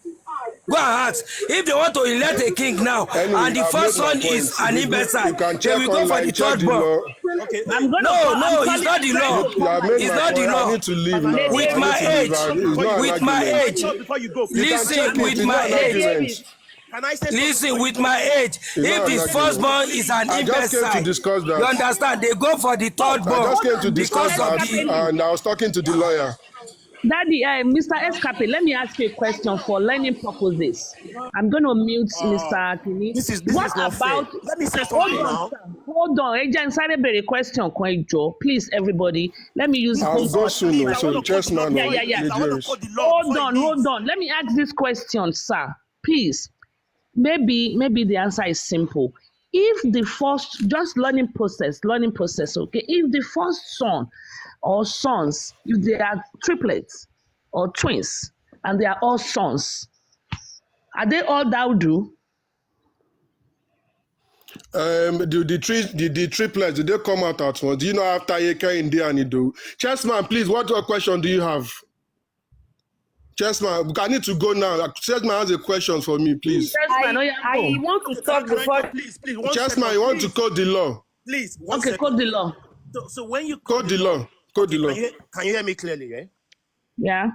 Go and ask. If they want to elect a king now, and the first son is an imbecile, they will go for the third born. Okay. No, it's not the law. It's not the law. With my age, listen, with my age, if the firstborn is an imbecile, you understand, they go for the third born. I just came to discuss that, and I was talking to the lawyer. Daddy, Mr. Escape, let me ask you a question for learning purposes. I'm going to mute Mr. Akini. This is not fair. Let me say something now. Hold on. Agent Sarebe, a question, please, everybody. Let me use. I'll go soon. So just now. Yeah. Hold on. Let me ask this question, sir. Please. Maybe the answer is simple. If the first, just learning process, okay? If the first son or sons, if they are triplets or twins, and they are all sons, are they all Daudu? The triplets, did they come out at once? Do you know after Yeka, India, and Ido? Chessman, please, what question do you have? Chessman, I need to go now. Chessman has a question for me, please. Chessman, I want to talk before. Please, Chessman, you want to code the law? Please, okay, code the law. So when you code the law, code the law. Can you hear me clearly? Eh? Yeah.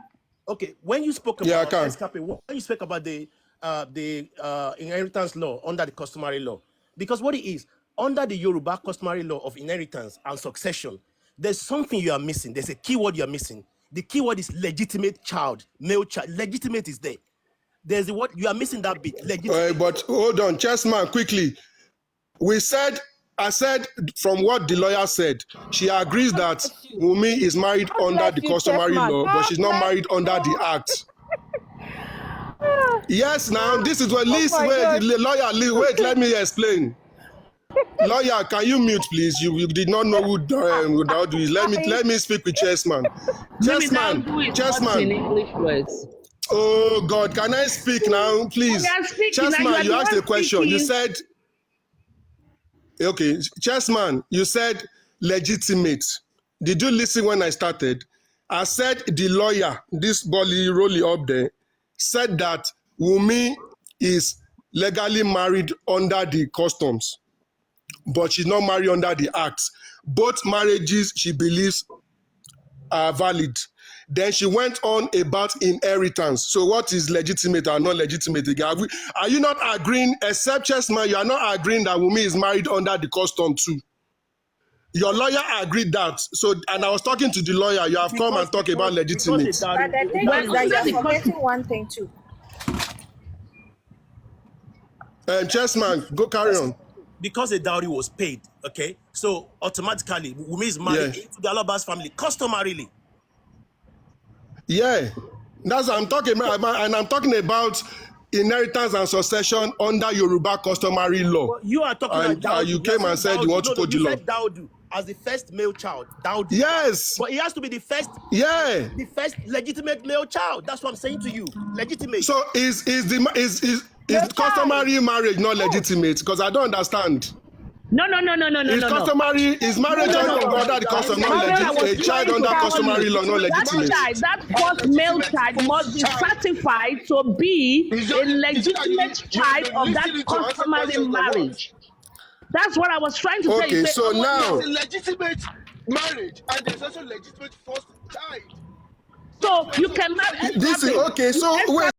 Okay. When you spoke about when you spoke about the inheritance law under the customary law, because what it is under the Yoruba customary law of inheritance and succession, there's something you are missing. There's a keyword you are missing. The keyword is legitimate child, male child. Legitimate is there. There's the word you are missing that bit. Legitimate. But hold on, Chessman, quickly. I said from what the lawyer said, she agrees that Wunmi is married under the customary law, but she's not married under the act. Yes, now this is what wait, let me explain. Lawyer, can you mute, please? You did not know who Daudu is. Let me speak with Chessman. Chessman. English words. Oh God, can I speak now, please? Chessman, you asked a question. You said, okay, Chessman, you said legitimate. Did you listen when I started? I said the lawyer, this Bolly Rolly up there, said that Wunmi is legally married under the customs, but she's not married under the acts. Both marriages, she believes, are valid. Then she went on about inheritance. So what is legitimate and not legitimate again? Are you not agreeing, except Chessman, you are not agreeing that Wunmi is married under the custom too? Your lawyer agreed that. So, and I was talking to the lawyer, you have come and talked about legitimate. But the thing is that you're forgetting one thing too. Chessman, go carry on. Because the dowry was paid, okay? So automatically, Wunmi is married into the Aloba's family, customarily. Yeah, that's what I'm talking about. And I'm talking about inheritance and succession under Yoruba customary law. Well, you are talking about you came and said you want to code the law. You said Daudu as the first male child. Daudu. Yes. But it has to be the first. Yeah. The first legitimate male child. That's what I'm saying to you. Legitimate. So is customary marriage not legitimate? Because I don't understand. No. Is customary is marriage under the custom not legitimate? A child under customary law not legitimate. That first male child must be certified to be a legitimate child of that customary marriage. That's what I was trying to tell you. Okay, so now there's a legitimate marriage and there's also legitimate first child. So you can marry. This is okay. So wait.